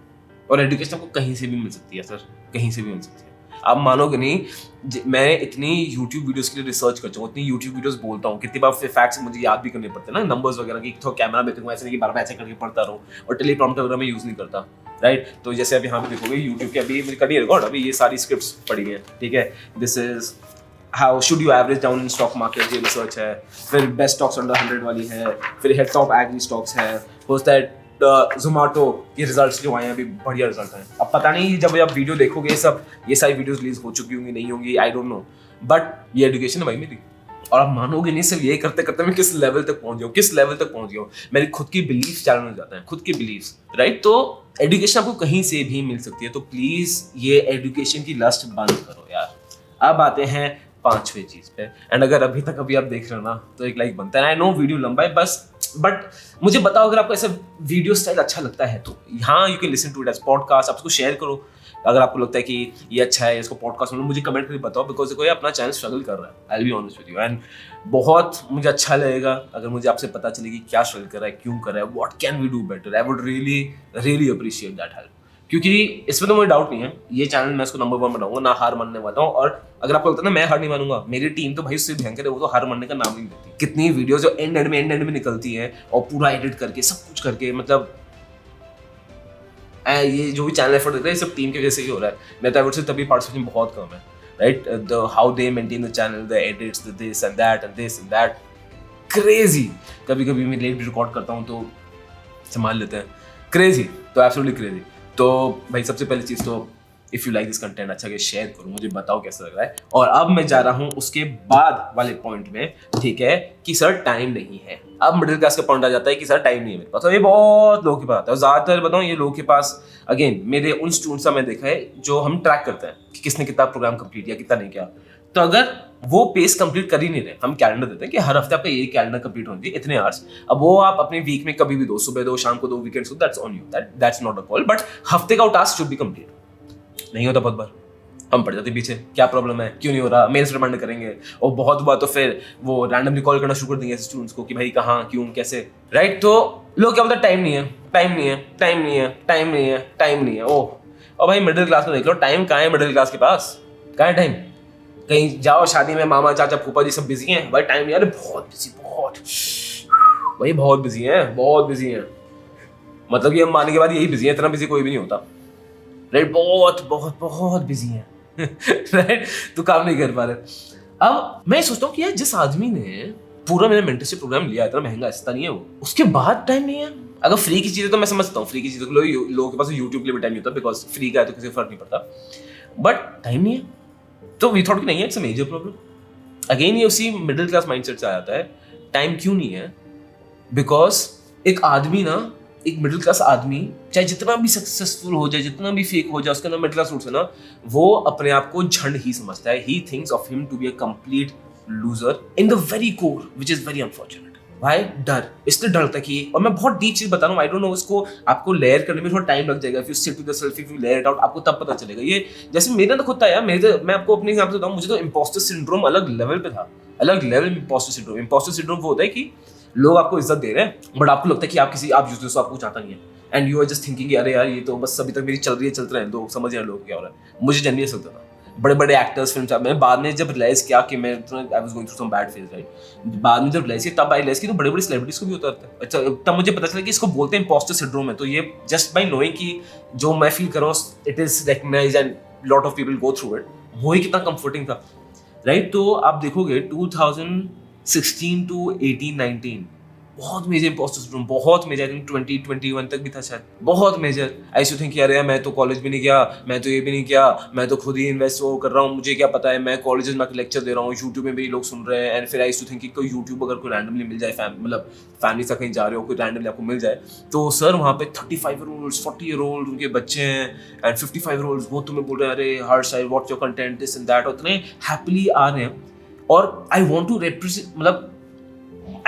A: और एजुकेशन आपको कहीं से भी मिल सकती है सर, कहीं से भी मिल सकती है. आप मानोगे नहीं, मैं इतनी YouTube वीडियोस के लिए रिसर्च करता हूँ, इतनी YouTube वीडियोस बोलता हूँ, कितनी बार फैक्ट्स मुझे याद भी करने पड़ते हैं ना, नंबर्स वगैरह की. तो कैमरा में देखूँ ऐसे नहीं कि बार बार ऐसे करके पढ़ता रहूँ. और टेलीप्रॉम्प्टर वगैरह मैं यूज़ नहीं करता. राइट तो जैसे अब यहाँ पे देखोगे YouTube के अभी मेरी करी रिकॉर्ड, अभी ये सारी स्क्रिप्ट्स पढ़ी हैं. ठीक है, this is how should you average down in stock market, ये रिसर्च है. फिर बेस्ट स्टॉक्स अंडर 100 वाली है. फिर हेड टॉप एग्री स्टॉक्स है. होता है ज़ोमैटो के रिजल्ट्स जो आए हैं अभी बढ़िया रिजल्ट हैं. अब पता नहीं जब आप वीडियो देखोगे ये सारी वीडियोस रिलीज हो चुकी होंगी नहीं होंगी, आई डोंट नो. बट ये एजुकेशन है भाई मेरी. और आप मानोगे नहीं, सिर्फ ये करते करते मैं किस लेवल तक पहुंच गया हूँ. मेरी खुद की बिलीफ चैलेंज हो जाते हैं, खुद की बिलीव्स. राइट तो एजुकेशन आपको कहीं से भी मिल सकती है. तो प्लीज ये एजुकेशन की लस्ट बंद करो यार. अब आते हैं 5वें चीज पे. एंड अगर अभी तक आप देख रहे हो ना तो एक लाइक बनता है. आई नो वीडियो लंबा है बस, बट मुझे बताओ अगर आपको ऐसा वीडियो स्टाइल अच्छा लगता है तो यहाँ you can listen to it as podcast. आप उसको शेयर करो अगर आपको लगता है कि ये अच्छा है, इसको पॉडकास्ट में मुझे कमेंट करके बताओ. बिकॉज देखो ये अपना चैनल स्ट्रगल कर रहा है, I will be honest with you. And बहुत मुझे अच्छा लगेगा अगर मुझे आपसे पता चले कि क्या स्ट्रगल कर रहा है, क्यों कर रहा है, what can we do better. I would really appreciate that help. क्योंकि इसमें तो मुझे डाउट नहीं है, ये चैनल मैं इसको नंबर 1 बनाऊंगा, ना हार मानने वाला हूँ. और अगर आपको लगता है ना मैं हार नहीं मानूंगा, मेरी टीम तो भाई उससे भयंकर है, वो तो हार मानने का नाम नहीं लेती. कितनी वीडियोस जो एंड में निकलती हैं और पूरा एडिट करके सब कुछ करके, मतलब ये जो भी चैनल एफर्ट देते हैं सब टीम की वजह से ही हो रहा है. मैं तो एफर्ट से तभी पार्टिसिपेशन बहुत कम है. Right the how they maintain the channel, the edits, the this and that crazy. कभी मैं लेट भी रिकॉर्ड करता हूँ तो संभाल लेते हैं. क्रेजी, तो एब्सोल्युटली क्रेजी. तो भाई सबसे पहली चीज़ तो if you like this content अच्छा के शेयर करो, मुझे बताओ कैसा लग रहा है. और अब मैं जा रहा हूँ उसके बाद वाले पॉइंट में. ठीक है कि सर टाइम नहीं है. अब मिडिल क्लास का पॉइंट आ जाता है कि सर टाइम नहीं है मेरे पास. तो ये बहुत लोगों के पास आता है. ज़्यादातर बताऊँ ये लोगों के पास अगेन मेरे उन स्टूडेंट्स का मैं देखा है जो हम ट्रैक करते हैं कि किसने कितना प्रोग्राम कंप्लीट किया, कितना नहीं किया. तो अगर वो पेस कंप्लीट कर ही नहीं रहे, हम कैलेंडर देते हैं कि हर हफ्ते आपका ये कैलेंडर कंप्लीट होनी चाहिए इतने आवर्स. अब वो आप अपने वीक में कभी भी दो, सुबह दो, शाम को दो, वीकेंड्स दो, that's on you, that's not a call. But हफ्ते का टास्क शुड बी कंप्लीट. नहीं होता बहुत बार. हम पड़ जाते पीछे, क्या प्रॉब्लम है, क्यों नहीं हो रहा, मेल्स रिमाइंड करेंगे, और बहुत बार तो फिर वो रैंडमली कॉल करना शुरू कर देंगे स्टूडेंट्स को कि भाई कहाँ, क्यों, कैसे, राइट। तो लोग क्या बोलते हैं, टाइम नहीं है, टाइम नहीं है, टाइम नहीं है, टाइम नहीं है, टाइम नहीं है। ओह, और भाई मिडिल क्लास में देख लो, टाइम कहाँ है मिडिल क्लास के पास, कहाँ है टाइम? कहीं जाओ शादी में, मामा चाचा फूफा जी सब बिजी हैं, भाई टाइम नहीं है, अरे बहुत बिजी, बहुत भाई बहुत बिजी हैं, बहुत बिजी हैं, मतलब कि हम मानने के बाद यही बिजी है, इतना बिजी कोई भी नहीं होता, राइट, बहुत बहुत बहुत बिजी है राइट, तो काम नहीं कर पा रहे। अब मैं सोचता हूँ कि यार जिस आदमी ने पूरा मेरा मेंटरशिप प्रोग्राम लिया, इतना महंगा ऐसा नहीं है वो, उसके बाद टाइम नहीं है। अगर फ्री की चीजें तो मैं समझता हूँ, फ्री की चीजों के लिए लोगों के पास यूट्यूब के लिए भी टाइम नहीं होता, बिकॉज फ्री का है तो किसी को फर्क नहीं पड़ता, बट टाइम नहीं है, तो वी थॉट कि नहीं है, it's a major problem. Again ये उसी मिडिल क्लास माइंडसेट से आ जाता है, टाइम क्यों नहीं है, बिकॉज एक आदमी ना, एक मिडिल क्लास आदमी चाहे जितना भी सक्सेसफुल हो जाए, जितना भी फेक हो जाए, उसके अंदर मिडिल क्लास रूट्स है ना, वो अपने आप को झंड ही समझता है। He thinks of him to be a complete loser in the very core, which is very unfortunate. भाई डर, इसलिए डरता कि, और मैं बहुत डीप चीज बता रहा हूँ, आई डोंट नो, इसको आपको लेयर करने में थोड़ा टाइम लग जाएगा। If you sit with yourself, if you layer it out, आपको तब पता चलेगा। ये जैसे मेरे तो खुद था यार, मैं आपको अपने हिसाब से बताऊँ, मुझे तो इम्पोस्टर सिंड्रोम अलग लेवल पे था, अलग लेवल में इम्पोस्टर सिंड्रोम। इम्पोस्टर सिंड्रोम वो होता है कि लोग आपको इज्जत दे रहे हैं, बट आपको लगता है कि आप यूजलेस हो, आपको चाहता नहीं है, and you are just thinking कि अरे यार ये तो बस अभी तक मेरी चल रही है, चलते रहे, लोग समझ रहे लोग क्या हो रहा है। मुझे जनरली ऐसा होता था, बड़े बड़े एक्टर्स फिल्म, मैंने बाद में जब रियलाइज किया कि मैं I was going through some bad phase, right, बाद में जब रियलाइज किया, तब आई रियलाइज की तो बड़े बड़े सेलिब्रिटीज को भी होता है। अच्छा, तब मुझे पता चला कि इसको बोलते हैं इम्पोस्टर सिंड्रोम है। तो ये जस्ट बाय नोइंग कि जो मैं फील कर रहा हूँ it is recognised and lot of people go through it, वो ही कितना कंफर्टिंग था, राइट। तो आप देखोगे 2016 टू 18-19 बहुत मेजर इम्पोस्टर सिंड्रोम, बहुत मेजर, आई थिंक 2021 तक भी था शायद, बहुत major. I used to think यार मैं तो कॉलेज भी नहीं किया, मैं तो ये भी नहीं किया, मैं तो खुद ही इन्वेस्ट वो कर रहा हूँ, मुझे क्या पता है, मैं कॉलेज में लेक्चर दे रहा हूँ, यूट्यूब में भी लोग सुन रहे हैं। एंड फिर आई यूज्ड टू थिंक कि कोई यूट्यूब अगर कोई रैंडमली मिल जाए, मतलब फैमिली से कहीं जा रहे हो, कोई रैंडमली आपको मिल जाए, तो सर वहाँ पे 35-year-olds 40-year-olds उनके बच्चे हैं, एंड 55-year-olds वो तुम्हें बोल रहे हैं अरे Harsh I watch your content this and that, उतने हैप्पीली आ रहे हैं, और आई वॉन्ट टू रिप्रेजेंट, मतलब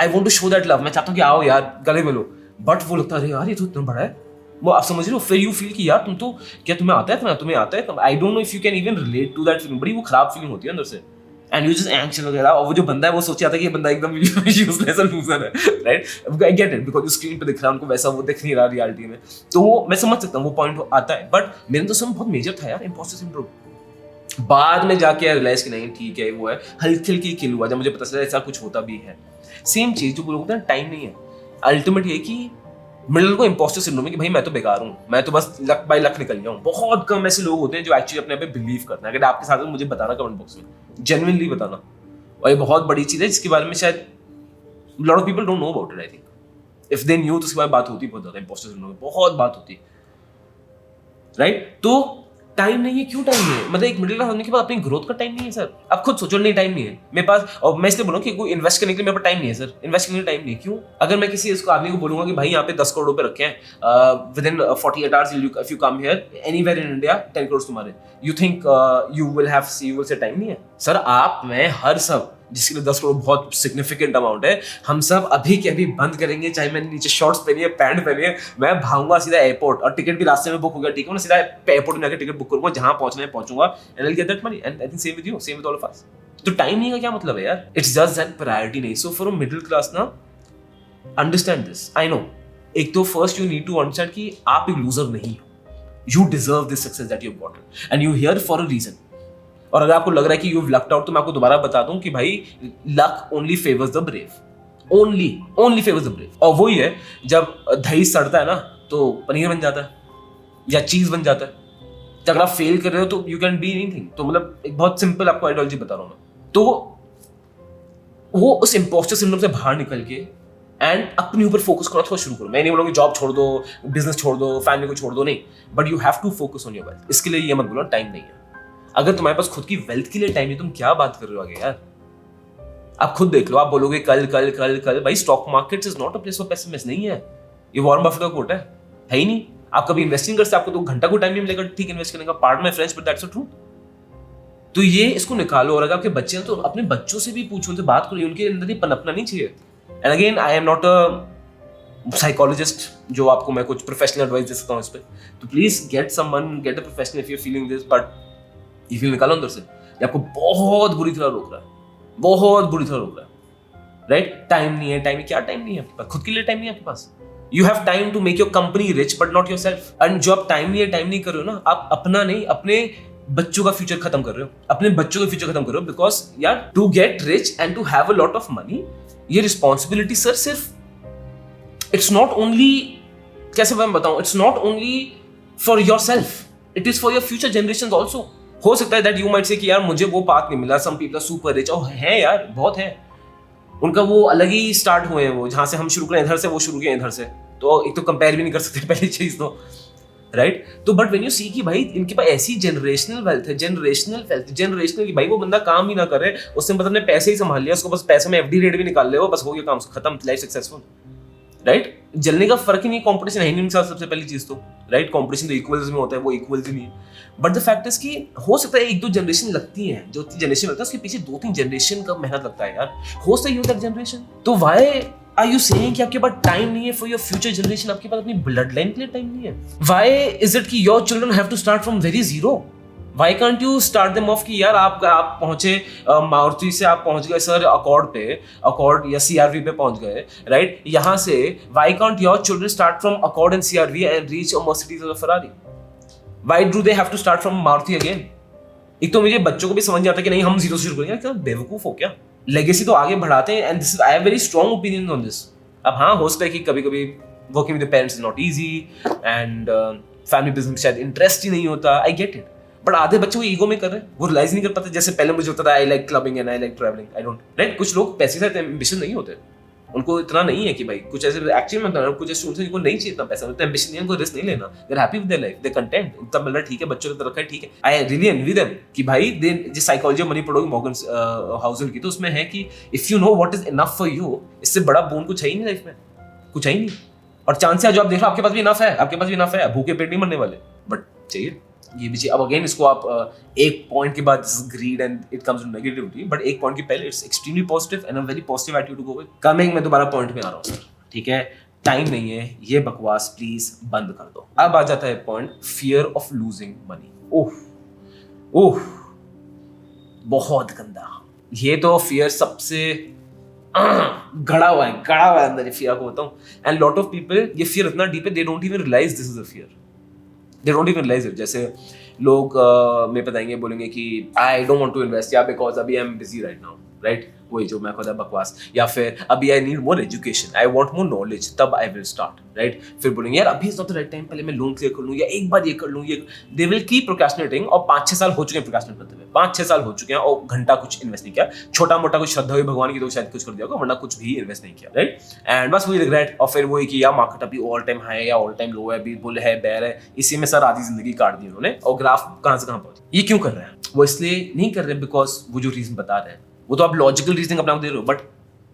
A: I want to show that love, मैं चाहता हूँ कि आओ यार गले मिलो, बट वो लगता है अरे यार ये तो इतना बड़ा है, वो आप समझ रहे हो, फिर यू फील कि यार तुम तो, क्या तुम्हें आता है इतना, तुम्हें आता है, I don't know if you can even relate to that feeling, बड़ी वो खराब फीलिंग होती है अंदर से, एंड यू जस्ट एंग्शियस वगैरह, और वो जो बंदा है वो सोच जाता है कि ये बंदा एकदम यूजलेस और लूजर है, right, I get it, because screen पे दिख रहा है उनको वैसा, वो दिख नहीं रहा रियलिटी में, तो मैं समझ सकता हूँ वो पॉइंट आता है, बट मेरे तो सब बहुत मेजर था यार इम्पोस्टर सिंड्रोम। बाद में जाके रियलाइज कि नहीं ठीक है, वो है हल्की हल्की किल हुआ जब मुझे पता चला ऐसा कुछ होता भी है। सेम चीज जो बोलते हैं टाइम नहीं है, अल्टीमेट ये कि मिडिल को इम्पोस्टर सिंड्रोम है कि भाई मैं तो बेकार हूँ, मैं तो बस लक बाय लक निकल गया हूँ। बहुत कम ऐसे लोग होते हैं जो एक्चुअली अपने पे बिलीव करते हैं। अगर आपके साथ मुझे बताना कमेंट बॉक्स में, जेन्युइनली बताना, और ये बहुत बड़ी चीज है जिसके बारे में शायद lot of people don't know about it. I think if they knew तो उसके बारे में बात होती बहुत ज्यादा, इम्पोस्टर सिंड्रोम में बहुत बात होती है, राइट। तो टाइम नहीं है, क्यों टाइम नहीं है, मतलब एक मिडिल क्लास होने के बाद अपनी ग्रोथ का टाइम नहीं है सर। आप खुद सोचो, नहीं टाइम नहीं है मेरे पास, और मैं इसलिए बोलूँ कि कोई इन्वेस्ट करने के लिए मेरे पास टाइम नहीं है सर, इन्वेस्ट करने के लिए टाइम नहीं है। क्यों? अगर मैं किसी इसको आदमी को बोलूंगा कि भाई यहाँ पे 10 करोड़ रुपए रखे हैं, within 48 hours if you come here anywhere in India 10 crore तुम्हारे, you think you will say time नहीं है सर। आप में हर सब जिसके लिए 10 करोड़ बहुत सिग्निफिकेंट अमाउंट है, हम सब अभी के अभी बंद करेंगे, चाहे मैंने नीचे शॉर्ट्स पहनी है, पैंट पहनी है, मैं भागूंगा सीधा एयरपोर्ट, और टिकट भी रास्ते में बुक हो गया, ठीक है, मैं सीधा एयरपोर्ट में जाकर टिकट बुक करूंगा, जहां पहुंचना है पहुंचूंगा, and I will get that money, and I think same with you, same with all of us. तो टाइम नहीं का क्या मतलब है यार, इट्स जस्ट दैट प्रायोरिटी नहीं। So for a middle class ना, अंडरस्टैंड दिस, आई नो, एक तो first you need to understand कि आप एक लूजर नहीं हो, you deserve this success that you have gotten, and you here for a reason. और अगर आपको लग रहा है कि यू हैव लक्ड आउट, तो मैं आपको दोबारा बता दूं कि भाई luck only favours the brave, only favours the brave. और वही है, जब दही सड़ता है ना तो पनीर बन जाता है या चीज बन जाता है। तो अगर आप फेल कर रहे हो तो यू कैन बी एनीथिंग। तो मतलब एक बहुत सिंपल आपको आइडियोलॉजी बता रहा हूं मैं। तो वो उस इम्पोस्टर सिंड्रोम से बाहर निकल के एंड अपने ऊपर फोकस करना थोड़ा शुरू करो। मैं नहीं बोलूंगा जॉब छोड़ दो, बिजनेस छोड़ दो, फैमिली को छोड़ दो, नहीं, but you have to focus on your wealth. इसके लिए ये मत बोलो टाइम नहीं है। अगर तुम्हारे पास खुद की वेल्थ के लिए टाइम नहीं, तुम क्या बात कर रहे हो आगे यार। आप खुद देख लो, आप बोलोगे कल कल कल कल, भाई stock market is not a place for pessimist, नहीं है। ये वॉरेन बफेट का कोट है ही नहीं। आप कभी इन्वेस्टिंग करते, आपको 2 घंटा को टाइम नहीं मिलेगा ठीक इन्वेस्ट करने का, part my friends, but that's the truth. तो ये इसको निकालो, और अगर आपके बच्चे हैं तो अपने बच्चों से भी पूछो, उनसे बात करो, उनके अंदर ये पनपना नहीं चाहिए। And again I am not a psychologist जो आपको मैं कुछ प्रोफेशनल एडवाइस दे सकता हूँ इस पे। तो please get someone, get a professional if you are feeling this, but ये फील निकालो अंदर से, ये आपको बहुत बुरी तरह रोक रहा है, बहुत बुरी तरह रोक रहा है, राइट? टाइम नहीं है, टाइम क्या टाइम नहीं है आपके पास, खुद के लिए टाइम नहीं है आपके पास। You have time to make your company rich but not yourself. And जो आप टाइम नहीं कर रहे हो ना, आप अपना नहीं, अपने बच्चों का फ्यूचर खत्म कर रहे हो, अपने बच्चों का फ्यूचर खत्म कर रहे हो। बिकॉज यार, to get rich and to have a lot of money, ये रिस्पॉन्सिबिलिटी सर सिर्फ इट्स नॉट ओनली, कैसे मैं बताऊं, it's not only for yourself, it is for your future generation also. हो सकता है दैट यू माइट से कि यार मुझे वो पाथ नहीं मिला, some people are super rich, और है यार, बहुत है, उनका वो अलग ही स्टार्ट हुए हैं, वो जहां से हम शुरू करें इधर से, वो शुरू किए इधर से, तो एक तो कंपेयर भी नहीं कर सकते पहली चीज तो, राइट? तो बट व्हेन यू सी कि भाई इनके पास ऐसी जनरेशनल वेल्थ है, जनरेशनल कि भाई वो बंदा काम भी ना करे, उसने मतलब अपने पैसे ही संभाल लिया, उसको बस पैसे में एफडी रेट भी निकाल ले, वो बस हो गया काम खत्म, लाइफ सक्सेसफुल, राइट? जलने का फर्क ही नहीं, कंपटीशन है नहीं सबसे पहली चीज तो, राइट? कंपटीशन तो इक्वल्स में होता है, वो इक्वल्स ही नहीं है। बट द फैक्ट इज कि हो सकता है एक दो जनरेशन लगती है, जो जनरेशन लगता है उसके पीछे 2-3 जनरेशन का मेहनत लगता है यार, हो सकता है दैट जनरेशन। तो व्हाई आर यू सेइंग कि आपके पास टाइम नहीं है फॉर योर फ्यूचर जनरेशन, आपके पास अपनी ब्लड लाइन के लिए टाइम नहीं है? व्हाई इज इट कि your children have to start from very zero? Why can't you start them off कि यार आप पहुंचे मारुति से, आप पहुंच गए सर अकॉर्ड पे, अकॉर्ड या CRV पे पहुंच गए, राइट? यहाँ से why can't your children start from Accord and CRV and reach a Mercedes or a Ferrari? Why do they have to start from Maruti again? एक तो मुझे बच्चों को भी समझ नहीं आता कि नहीं हम जीरो से शुरू करेंगे, क्या बेवकूफ हो क्या? लेगेसी तो आगे बढ़ाते हैं, and this is I have very strong opinion on this. अब हाँ, हो सकता है कि कभी कभी working with the parents is not easy, and family business में शायद इंटरेस्ट ही नहीं होता, आई गेट इट। बट आधे बच्चे वो ईगो में कर रहे हैं, वो रियलाइज नहीं कर पाते। जैसे पहले मुझे होता था I like clubbing and I like travelling, I don't, right? कुछ लोग पैसे से एम्बिशन नहीं होते, उनको इतना नहीं है कि भाई कुछ ऐसे एक्चुअली में कुछ ऐसे स्टूडेंट्स जिनको नहीं चाहिए इतना पैसा, उतना एम्बिशन नहीं है, उनको रिस्क नहीं लेना, they are happy with their life, they content, इतना मिल रहा है ठीक है, बच्चों की तरफ है ठीक है। आई रियली एनवी देम कि भाई दे जिस साइकोलॉजी ऑफ मनी पढ़ोगे मॉर्गन हाउसल की, तो उसमें है कि if you know what is enough for you, इससे बड़ा बोन कुछ है ही नहीं लाइफ में, कुछ है ही नहीं। और चांस है जो आप देख रहे हो आपके पास भी इनफ है, आपके पास भी इनफ है, भूखे पेट नहीं मरने वाले, बट चाहिए ये भी चाहिए। अब अगेन इसको आप एक पॉइंट के बाद greed and it comes to negativity, but एक पॉइंट के पहले it's extremely positive and a very positive attitude to go with. Coming, मैं दोबारा पॉइंट में आ रहा हूँ सर, ठीक है? टाइम नहीं है, ये बकवास प्लीज बंद कर दो। अब आ जाता है point fear of losing money. Oh oh, बहुत गंदा। ये तो फियर सबसे गड़ा हुआ है अंदर, ये फियर को बताऊं। एंड लॉट ऑफ पीपल, ये फियर इतना डीप है, they don't even realise this is a fear, they don't even realize it। जैसे लोग मैं बताएंगे, बोलेंगे कि I don't want to invest या because अभी I'm busy right now, right? वही जो मैं खुद बकवास, या फिर अभी I need more education, I want more knowledge, तब I will start, right? फिर बोलेंगे यार अभी is not the right time, पहले मैं लोन क्लियर कर लूँ, या एक बार ये कर लूँ, ये they will keep procrastinating। और 5-6 साल हो चुके हैं procrastinate करते हुए, 5-6 साल हो चुके हैं और घंटा कुछ इन्वेस्ट नहीं किया, छोटा मोटा कुछ श्रद्धा हुई भगवान की तो शायद कुछ कर दिया होगा, वरना कुछ भी इन्वेस्ट नहीं किया, राइट? एंड बस वही रिग्रेट, और फिर वही कि यार मार्केट अभी ऑल टाइम हाई है या ऑल टाइम लो है, अभी बुल है बेयर है, इसी में सर आधी जिंदगी काट दी उन्होंने, और ग्राफ कहाँ से कहाँ पहुंचे। ये क्यों कर रहे हैं? वो इसलिए नहीं कर रहे बिकॉज वो जो रीजन बता रहे हैं वो तो आप लॉजिकल रीजनिंग अपना दे रहे हो, but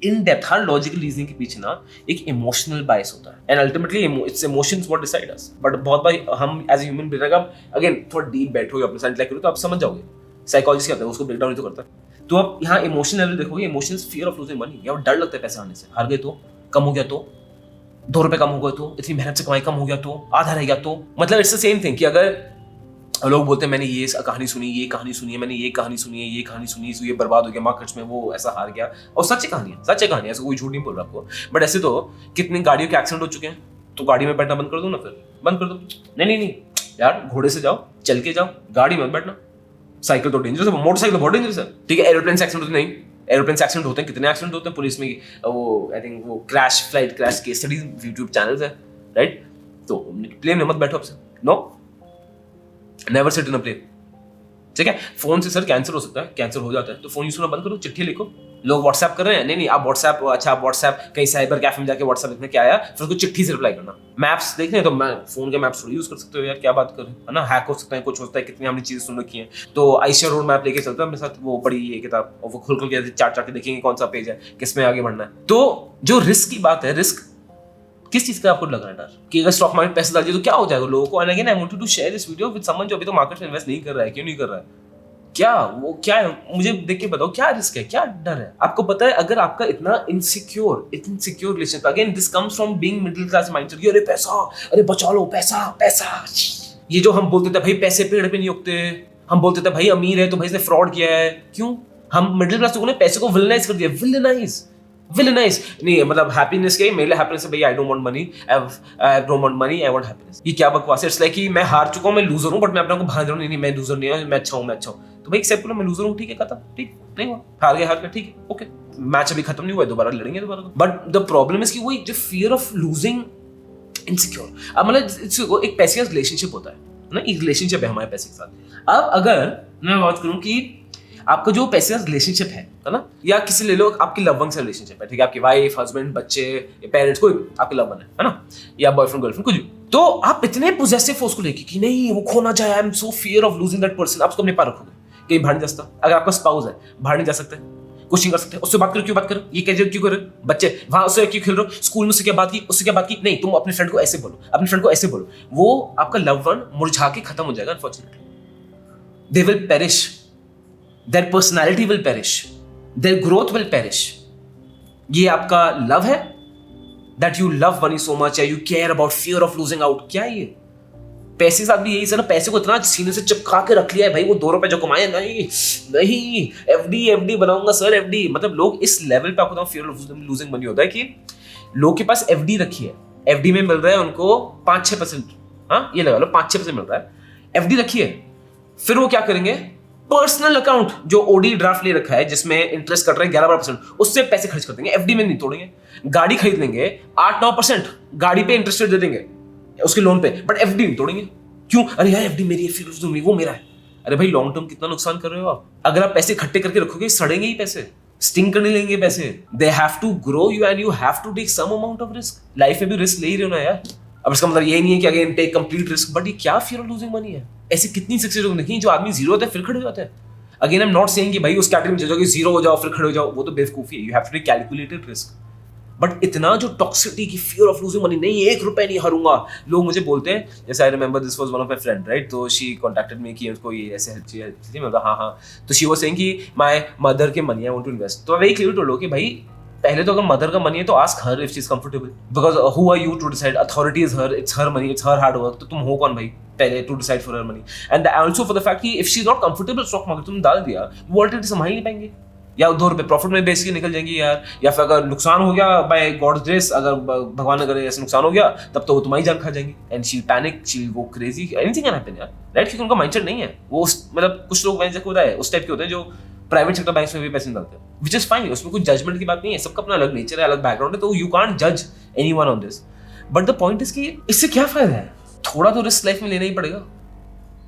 A: in depth her logical reasoning के पीछे ना एक इमोशनल बायस होता है, and ultimately it's emotions what decide us. But बहुत बार हम एज ए ह्यूमन बीइंग, अगर अगेन थोड़ा डीप बैठोगे अपने साइड करो तो आप समझ जाओगे साइकोलॉजी क्या होता है, उसको ब्रेक डाउन ही तो करता है। तो आप यहाँ इमोशनल लेवल देखोगे, emotions fear of losing money, या डर लगता है पैसे आने से, हार गए तो, कम हो गया तो, 2 रुपए कम हो गए तो, इतनी मेहनत से कमाई कम हो गया तो, आधा रह गया तो, मतलब इट्स द सेम थिंग कि अगर लोग बोलते हैं मैंने ये कहानी सुनी, ये कहानी सुनी है, मैंने ये कहानी सुनी है, ये कहानी सुनी है, ये बर्बाद हो गया मार्केट्स में, वो ऐसा हार गया, और सच्ची कहानी है, ऐसा कोई झूठ नहीं बोल रहा आपको। बट ऐसे तो कितनी गाड़ियों के एक्सीडेंट हो चुके हैं, तो गाड़ी में बैठना बंद कर दो ना, फिर बंद कर दो। नहीं यार, घोड़े से जाओ, चल के जाओ, गाड़ी में बैठना। साइकिल तो डेंजरस है, मोटरसाइकिल तो बहुत डेंजरस है, ठीक है? एरोप्लेन से एक्सीडेंट होते नहीं, एरोप्लेन से एक्सीडेंट होते हैं, कितने एक्सीडेंट होते हैं पुलिस में, वो आई थिंक वो flight crash case studies YouTube channels है, राइट? तो प्लेन में मत बैठो आपसे, no, never sit in a plane, ठीक है? फोन से सर कैंसर हो सकता है, कैंसर हो जाता है तो फोन यूज करना बंद करो, चिट्ठी लिखो। लोग व्हाट्सएप कर रहे हैं, नहीं आप व्हाट्सएप, अच्छा आप व्हाट्सएप कहीं साइबर कैफे में जाके व्हाट्सएप लिखने क्या आया, फिर उसको चिट्ठी से रिप्लाई करना। मैप्स देखने हैं तो मैं फोन के मैप्स थोड़ी यूज कर सकते हो यार, क्या बात कर रहे है ना? हैक हो सकता है, कुछ होता है, कितनी हमने चीजें सुन रखी हैं। तो आइशिया रोड मैप लेके चलता है मेरे साथ, वो बड़ी ये किताब, और वो खुल के चाट के देखेंगे कौन सा पेज है, किस में आगे बढ़ना है। तो जो रिस्क की बात है, रिस्क किस चीज का आपको लग रहा है डर, कि अगर स्टॉक मार्केट पैसे डाल दिए तो क्या हो जाएगा लोगों को? And again I want to share this video with someone जो अभी तो मार्केट में इन्वेस्ट नहीं कर रहा है। क्यों नहीं कर रहा है? क्या है, मुझे देख के बताओ, क्या रिस्क है, क्या डर है? आपको पता है अगर आपका इतना insecure relationship, again this comes from being middle class mindset, अरे पैसा, अरे बचा लो पैसा, ये जो हम बोलते थे भाई पैसे पेड़ पे नहीं उगते, हम बोलते थे भाई अमीर है तो भाई इसने फ्रॉड किया है। क्यों? हम मिडिल क्लास लोगों ने पैसे को विलेनाइज कर दिया। विलेनाइज नहीं, मतलब हैप्पीनेस क्या है? मेरे लिए हैप्पीनेस है भाई, आई don't want money, I don't want money, I want happiness. ये क्या बकवास है? इट्स लाइक कि मैं हार चुका हूं, मैं लूजर हूं, बट मैं अपने को भान रहा हूं नहीं मैं लूजर नहीं हूं, मैं अच्छा हूं। तो भाई एक्सेप्ट करो मैं लूजर हूं, ठीक है, खत्म, ठीक नहीं हुआ, हार गया, ठीक है, ओके, मैच अभी खत्म नहीं हुआ, दोबारा लड़ेंगे दोबारा। बट द प्रॉब्लम इज कि वही जो फियर ऑफ लूजिंग, इनसिक्योर। अब मतलब एक पैसे का रिलेशनशिप होता है ना, एक रिलेशनशिप है हमारे पैसे के साथ। अब अगर मैं बात करूं कि आपका जो पैसे का रिलेशनशिप है ना, या किसी ले लो आपकी लव वन से रिलेशनशिप है, ठीक है, आपकी वाइफ, हस्बैंड, बच्चे, पेरेंट्स, कोई भी आपके लव वन है ना, या बॉयफ्रेंड, गर्लफ्रेंड, कुछ भी, तो आप इतने पोजेसिव हो उसको लेके कि नहीं वो खोना चाहे, I am so fear of losing that person, आप उसको अपने पास रखोगे, कहीं बाहर नहीं जा सकता। अगर आपका स्पाउस है, बाहर नहीं जा सकते, कुछ नहीं कर सकते, उससे बात करो, क्यों बात करो, ये कैसे क्यों करो, बच्चे वहां उससे क्यों खेल रहे हो, स्कूल में उससे क्या बात की, उससे क्या बात की, नहीं तुम अपने फ्रेंड को ऐसे बोलो, अपने फ्रेंड को ऐसे बोलो, वो आपका लव वन मुरझा के खत्म हो जाएगा, unfortunately they will perish, their personality will perish, their growth will perish। ये आपका लव है, that you love money so much, या you care about fear of losing out, क्या है ये? पैसे के साथ भी यही सर, पैसे को इतना सीने से चिपका के रख लिया है भाई, वो 2 रुपए जो कमाए, नहीं एफडी बनाऊंगा सर, एफडी, मतलब लोग इस लेवल पे, आपको फियर ऑफ लूजिंग मनी होता है कि लोग के पास एफडी रखी है, एफडी में मिल रहा है उनको 5-6%, हाँ ये लगा लो 5-6% मिल रहा है, एफडी रखी है, फिर वो क्या करेंगे, पर्सनल अकाउंट जो ओडी ड्राफ्ट ले रखा है जिसमें इंटरेस्ट कट रहे हैं 11%, उससे पैसे खर्च कर देंगे, एफडी में नहीं तोड़ेंगे। गाड़ी खरीद लेंगे 8-9%, गाड़ी पे इंटरेस्ट दे देंगे उसके लोन पे, बट एफडी नहीं तोड़ेंगे। क्यों? अरे यार एफडी मेरी है, फिर वो मेरा है। अरे भाई लॉन्ग टर्म कितना नुकसान कर रहे हो आप? अगर आप पैसे इकट्ठे करके रखोगे सड़ेंगे ही पैसे, स्टिंग करने लेंगे पैसे। They have to grow you and you have to take some amount of risk. Life में भी रिस्क ले ही रहे हो ना यार। अब इसका मतलब ये नहीं है कि again take complete risk, but ये क्या फियर ऑफ लूजिंग मनी है? ऐसे कितनी सक्सेस लोग देखी जो आदमी जीरो होता है फिर खड़े हो जाते हैं। Again I am not saying कि भाई उस कैटेगरी में चले जाओगे, जीरो हो जाओ फिर खड़े हो जाओ, वो तो बेवकूफी है। You have to take calculated risk. But इतना जो टॉक्सिसिटी की फियर ऑफ लूजिंग मनी, नहीं 1 रुपए नहीं हारूंगा। लोग मुझे बोलते हैं, जैसे I remember this was one of my friend, right, तो शी कांटेक्टेड मी कि उसको ये ऐसे हेल्प चाहिए, मैं बोला हाँ, तो शी वाज सेइंग कि माय मदर के money I want to invest. तो वेरी क्लियर टोल्ड हो कि भाई पहले तो अगर मदर का मनी है तो ask her if she is comfortable, because who are you to decide? Authority is her, it's her money, it's her hard work, तो तुम हो कौन भाई पहले to decide for her money? And also for the fact कि if she is not comfortable stock market, तुम डाल दिया, वो ऑलरेडी संभाल नहीं पाएंगे, या 2 रुपए प्रॉफिट में बेच के निकल जाएंगी यार, या फिर अगर नुकसान हो गया बाय गॉड्स ग्रेस, अगर भगवान ने करे ऐसे नुकसान हो गया, तब तो वो तुम्हारी जान खा जाएंगी, and she panic, she go crazy, anything can happen यार, राइट, क्योंकि उनका माइंडसेट नहीं है वो, मतलब कुछ लोग मैनेजर होता है उस टाइप के होते हैं जो प्राइवेट सेक्टर बैंक्स में भी पैसे निकालते हैं, विच इज फाइन, उसमें कुछ जजमेंट की बात नहीं है, सबका अपना अलग नेचर है, अलग बैकग्राउंड है, तो यू कांट जज anyone on this. But the point is कि इससे क्या फायदा है? थोड़ा तो रिस्क लाइफ में लेना ही पड़ेगा।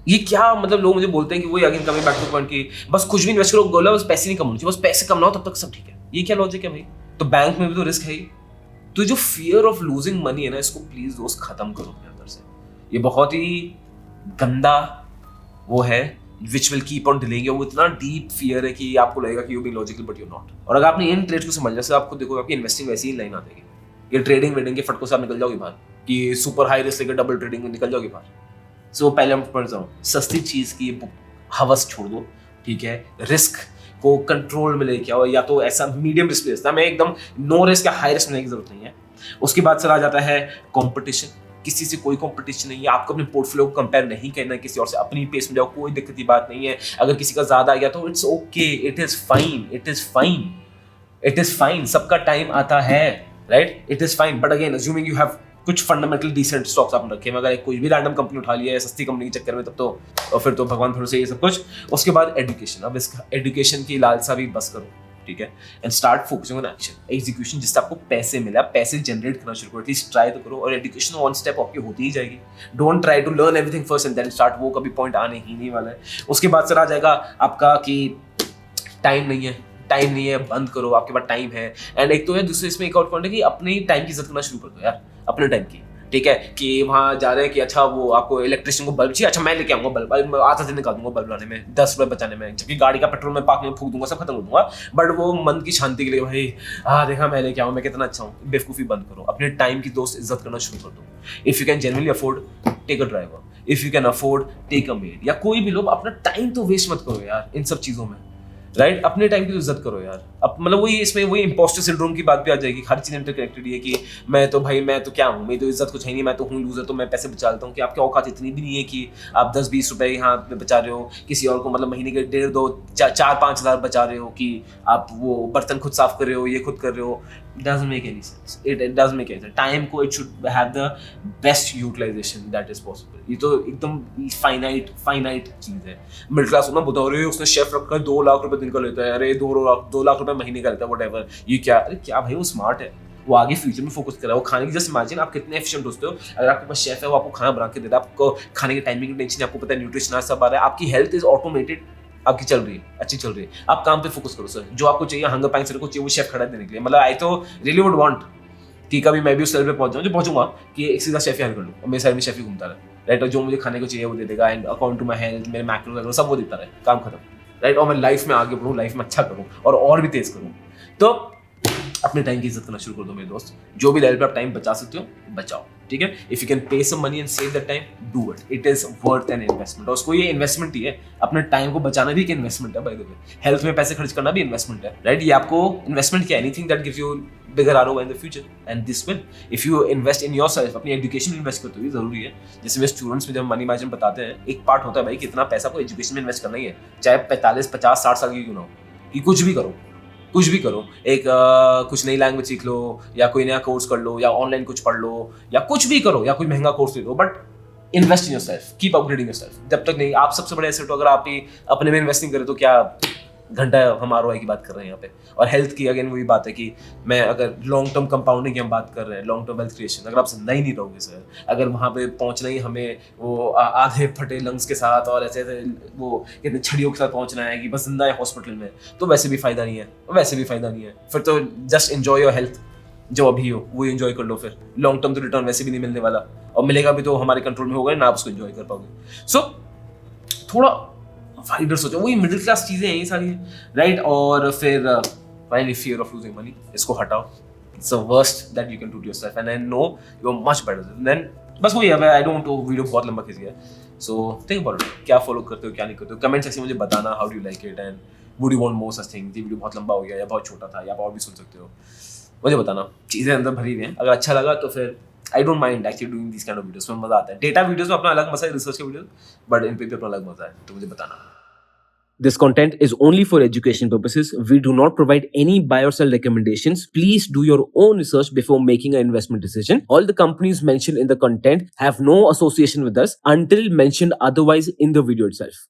A: ये क्या मतलब, लोग मुझे बोलते हैं कि वही again coming back two point कि बस कुछ भी इन्वेस्ट करो, गोला बस पैसे नहीं कमाओ, बस पैसे कमाओ तब तक सब ठीक है। ये क्या लॉजिक है भाई? तो बैंक में भी तो रिस्क है ही। तो जो फियर ऑफ लूजिंग मनी है ना, इसको प्लीज दोस्त खत्म करो अपने अंदर से। ये बहुत ही गंदा वो है which will keep on delaying you। वो इतना डीप फियर है कि आपको लगेगा कि you being logical but you not. और अगर आपने इन ट्रेड्स को समझ लिया, से आपको देखोगे आपकी इन्वेस्टिंग वैसी ही लाइन आ जाएगी। ये ट्रेडिंग वेडिंग के फटकों से आप निकल जाओगे बाहर, कि सुपर हाई रिस्क लेकर डबल ट्रेडिंग में निकल जाओगे बाहर। सो पहले हम पढ़ जाऊँ, सस्ती चीज की हवस छोड़ दो, ठीक है, रिस्क को कंट्रोल में लेके आओ, या तो ऐसा मीडियम रिस्क लेना, मैं एकदम नो रिस्क या हाई रिस्क लेने की जरूरत नहीं है। उसके बाद सर आ जाता है कंपटीशन। किसी से कोई कंपटीशन नहीं है, आपको अपने पोर्टफोलियो को कंपेयर नहीं करना है किसी और से, अपनी पेस में जाओ, कोई दिक्कत की बात नहीं है। अगर किसी का ज्यादा आ गया तो it's okay, it is fine, it is fine, it is fine, सबका टाइम आता है, right, it is fine. But again assuming you have कुछ फंडामेंटल डिसेंट स्टॉक्स आपने रखे हैं, अगर कोई भी रैंडम कंपनी उठा लिया है सस्ती कंपनी के चक्कर में, तब तो और फिर तो भगवान भरोसे ये सब कुछ। उसके बाद एजुकेशन। अब इसका एजुकेशन की लालसा भी बस करो, ठीक है, and start focusing on action, execution, जिससे आपको पैसे मिले, आप पैसे जनरेट करना शुरू करो, एटलीस्ट ट्राई तो करो। और एजुकेशन वन स्टेप आपकी होती ही जाएगी। Don't try to learn everything first and then start, वो कभी पॉइंट आने ही नहीं वाला है। उसके बाद सर आ जाएगा आपका कि टाइम नहीं है, बंद करो, आपके पास टाइम है। एंड एक तो है, दूसरे इसमें एक और पॉइंट है कि अपने टाइम की इज्जत करना शुरू कर दो यार, अपने टाइम की, ठीक है, कि वहाँ जा रहे हैं कि अच्छा वो आपको इलेक्ट्रिशियन को बल्ब चाहिए, अच्छा मैं लेके आऊंगा बल्ब, आधा दिन निकाल दूंगा बल्ब लाने में, 10 रुपये बचाने में, जबकि गाड़ी का पेट्रोल में पार्क में फूक दूंगा, सब खत्म कर दूंगा। बट वो मन की शांति के लिए भाई देखा मैं लेके आऊँ, मैं कितना अच्छा हूँ, बेवकूफ़ी बंद करो, अपने टाइम की दोस्त इज्जत करना शुरू कर दो। If you can genuinely afford, take a driver, if you can afford, take a maid, या कोई भी लोग, अपना टाइम तो वेस्ट मत करो यार इन सब चीज़ों में। राइट अपने टाइम की तो इज्जत करो यार। अब मतलब वही इसमें वही इंपोस्टर सिंड्रोम की बात भी आ जाएगी, हर चीज इंटरकनेक्टेड है कि मैं तो भाई मैं तो क्या हूँ, मेरी तो इज्जत कुछ है नहीं, मैं तो हूँ लूजर, तो मैं पैसे बचा लेता हूँ। कि आपकी औकात इतनी भी नहीं है कि आप 10-20 रुपए यहाँ पे बचा रहे हो, किसी और को मतलब महीने के 1.5-2 4-5 हज़ार बचा रहे हो, कि आप वो बर्तन खुद साफ कर रहे हो, ये खुद कर रहे हो। doesn't make any sense. It doesn't make any sense. Time को it should have the best utilization that is possible. ये तो एकदम फाइनाइट चीज है। मिडिल क्लास होना बता रहे उसने शेफ रखा है 2 लाख रुपए दिन का लेता है, अरे 2 लाख रुपए महीने का लेता है, व्हाटएवर। ये क्या, अरे क्या भाई, वो स्मार्ट है, वो आगे फ्यूचर में फोकस कर रहा है, वो खाने की। जस्ट इमेजिन आप कितने एफिशिएंट होते हो। अगर आपके पास शेफ है, वो आपको खाना बना के देता है, आपको खाने के टाइमिंग की टेंशन है, आपको पता है न्यूट्रिशन सब आ रहा है, आपकी हेल्थ इज ऑटोमेटेड, आपकी चल रही है, अच्छी चल रही है। आप काम पे फोकस करो सर, जो आपको चाहिए हंगर पैंक्स को चाहिए वो शेफ खड़ा देने के लिए। मतलब आई तो रियली वुड वांट कि कभी मैं भी उस लेवल पे पहुंच जाऊं, जो पहुंचूंगा कि एक सीधा शेफ हायर कर लूं और मेरे साइड में शेफ ही घूमता रहे, राइट। और जो मुझे खाने को चाहिए वो दे देगा, and according to my health, मेरे मैक्रोस वगैरह सब वो देता रहे, काम खत्म, राइट। और मैं लाइफ में आगे बढ़ूँ, लाइफ में अच्छा करूँ और भी तेज करूँ। तो अपने टाइम की इज्जत करना शुरू कर दो मेरे दोस्त। जो भी लेवल पे आप टाइम बचा सकते हो बचाओ, ठीक है। If you can pay some money and save that time, do it, it is worth an investment. और उसको ये इन्वेस्टमेंट ही है, अपने टाइम को बचाना भी एक इन्वेस्टमेंट है बाय द वे। हेल्थ में पैसे खर्च करना भी इन्वेस्टमेंट है, राइट। ये आपको इन्वेस्टमेंट क्या, anything that gives you bigger ROI in the future, and this will if you invest in yourself. अपनी एजुकेशन में इन्वेस्ट करते हो, ये जरूरी है। जैसे मेरे स्टूडेंट्स में जब मनी मैनेजमेंट बताते हैं, एक पार्ट होता है भाई कितना पैसा को एजुकेशन में इन्वेस्ट करना ही है, चाहे 45, 50, 60 साल की क्यों ना हो, कि कुछ भी करो, कुछ भी करो। एक कुछ नई लैंग्वेज सीख लो, या कोई नया कोर्स कर लो, या ऑनलाइन कुछ पढ़ लो, या कुछ भी करो, या कोई महंगा कोर्स ले लो, but invest in yourself, keep upgrading yourself. जब तक नहीं, आप सबसे बड़े एसेट हो, अगर आप ही अपने में इन्वेस्टिंग करें तो क्या घंटा हम ROI की बात कर रहे हैं यहाँ पे। और हेल्थ की अगेन वही बात है कि मैं अगर लॉन्ग टर्म कंपाउंडिंग की हम बात कर रहे हैं, लॉन्ग टर्म वेल्थ क्रिएशन, अगर आप जिंदा ही नहीं रहोगे सर, अगर वहाँ पे पहुँचना ही हमें वो आधे फटे लंग्स के साथ और ऐसे वो कितने छड़ियों के साथ पहुँचना है कि बस जिंदा है हॉस्पिटल में, तो वैसे भी फायदा नहीं है, वैसे भी फायदा नहीं है। फिर तो जस्ट एंजॉय योर हेल्थ, जो अभी हो वो एंजॉय कर लो। फिर लॉन्ग टर्म तो रिटर्न वैसे भी नहीं मिलने वाला, और मिलेगा भी तो हमारे कंट्रोल में होगा ना, आप उसको एंजॉय कर पाओगे। सो थोड़ा वाइडर सोचो, वही मिडिल क्लास चीजें हैं ये सारी, राइट। और फिर finally fear of losing money, इसको हटाओ। It's the worst that you can do to yourself, and I know you are much better then. बस वही है, आई डोंट नो, वीडियो बहुत लंबा खिंच गया, सो थिंक अबाउट इट, क्या फॉलो करते हो क्या नहीं करते हो। कमेंट सेक्शन में मुझे बताना how do you like it, and would you want more such thing. ये वीडियो बहुत लंबा हो गया या बहुत छोटा था, या आप और भी सुन सकते हो, मुझे बताना। चीजें अंदर भरी हुई हैं, अगर अच्छा लगा तो फिर I don't mind actually doing this kind of videos में मजा आता है। डेटा वीडियोस में अपना अलग मजा है, रिसर्च के वीडियोस, बट इन पे भी अपना अलग मजा है, तो मुझे बताना। This content is only for education purposes. We do not provide any buy or sell recommendations. Please do your own research before making an investment decision. All the companies mentioned in the content have no association with us until mentioned otherwise in the video itself.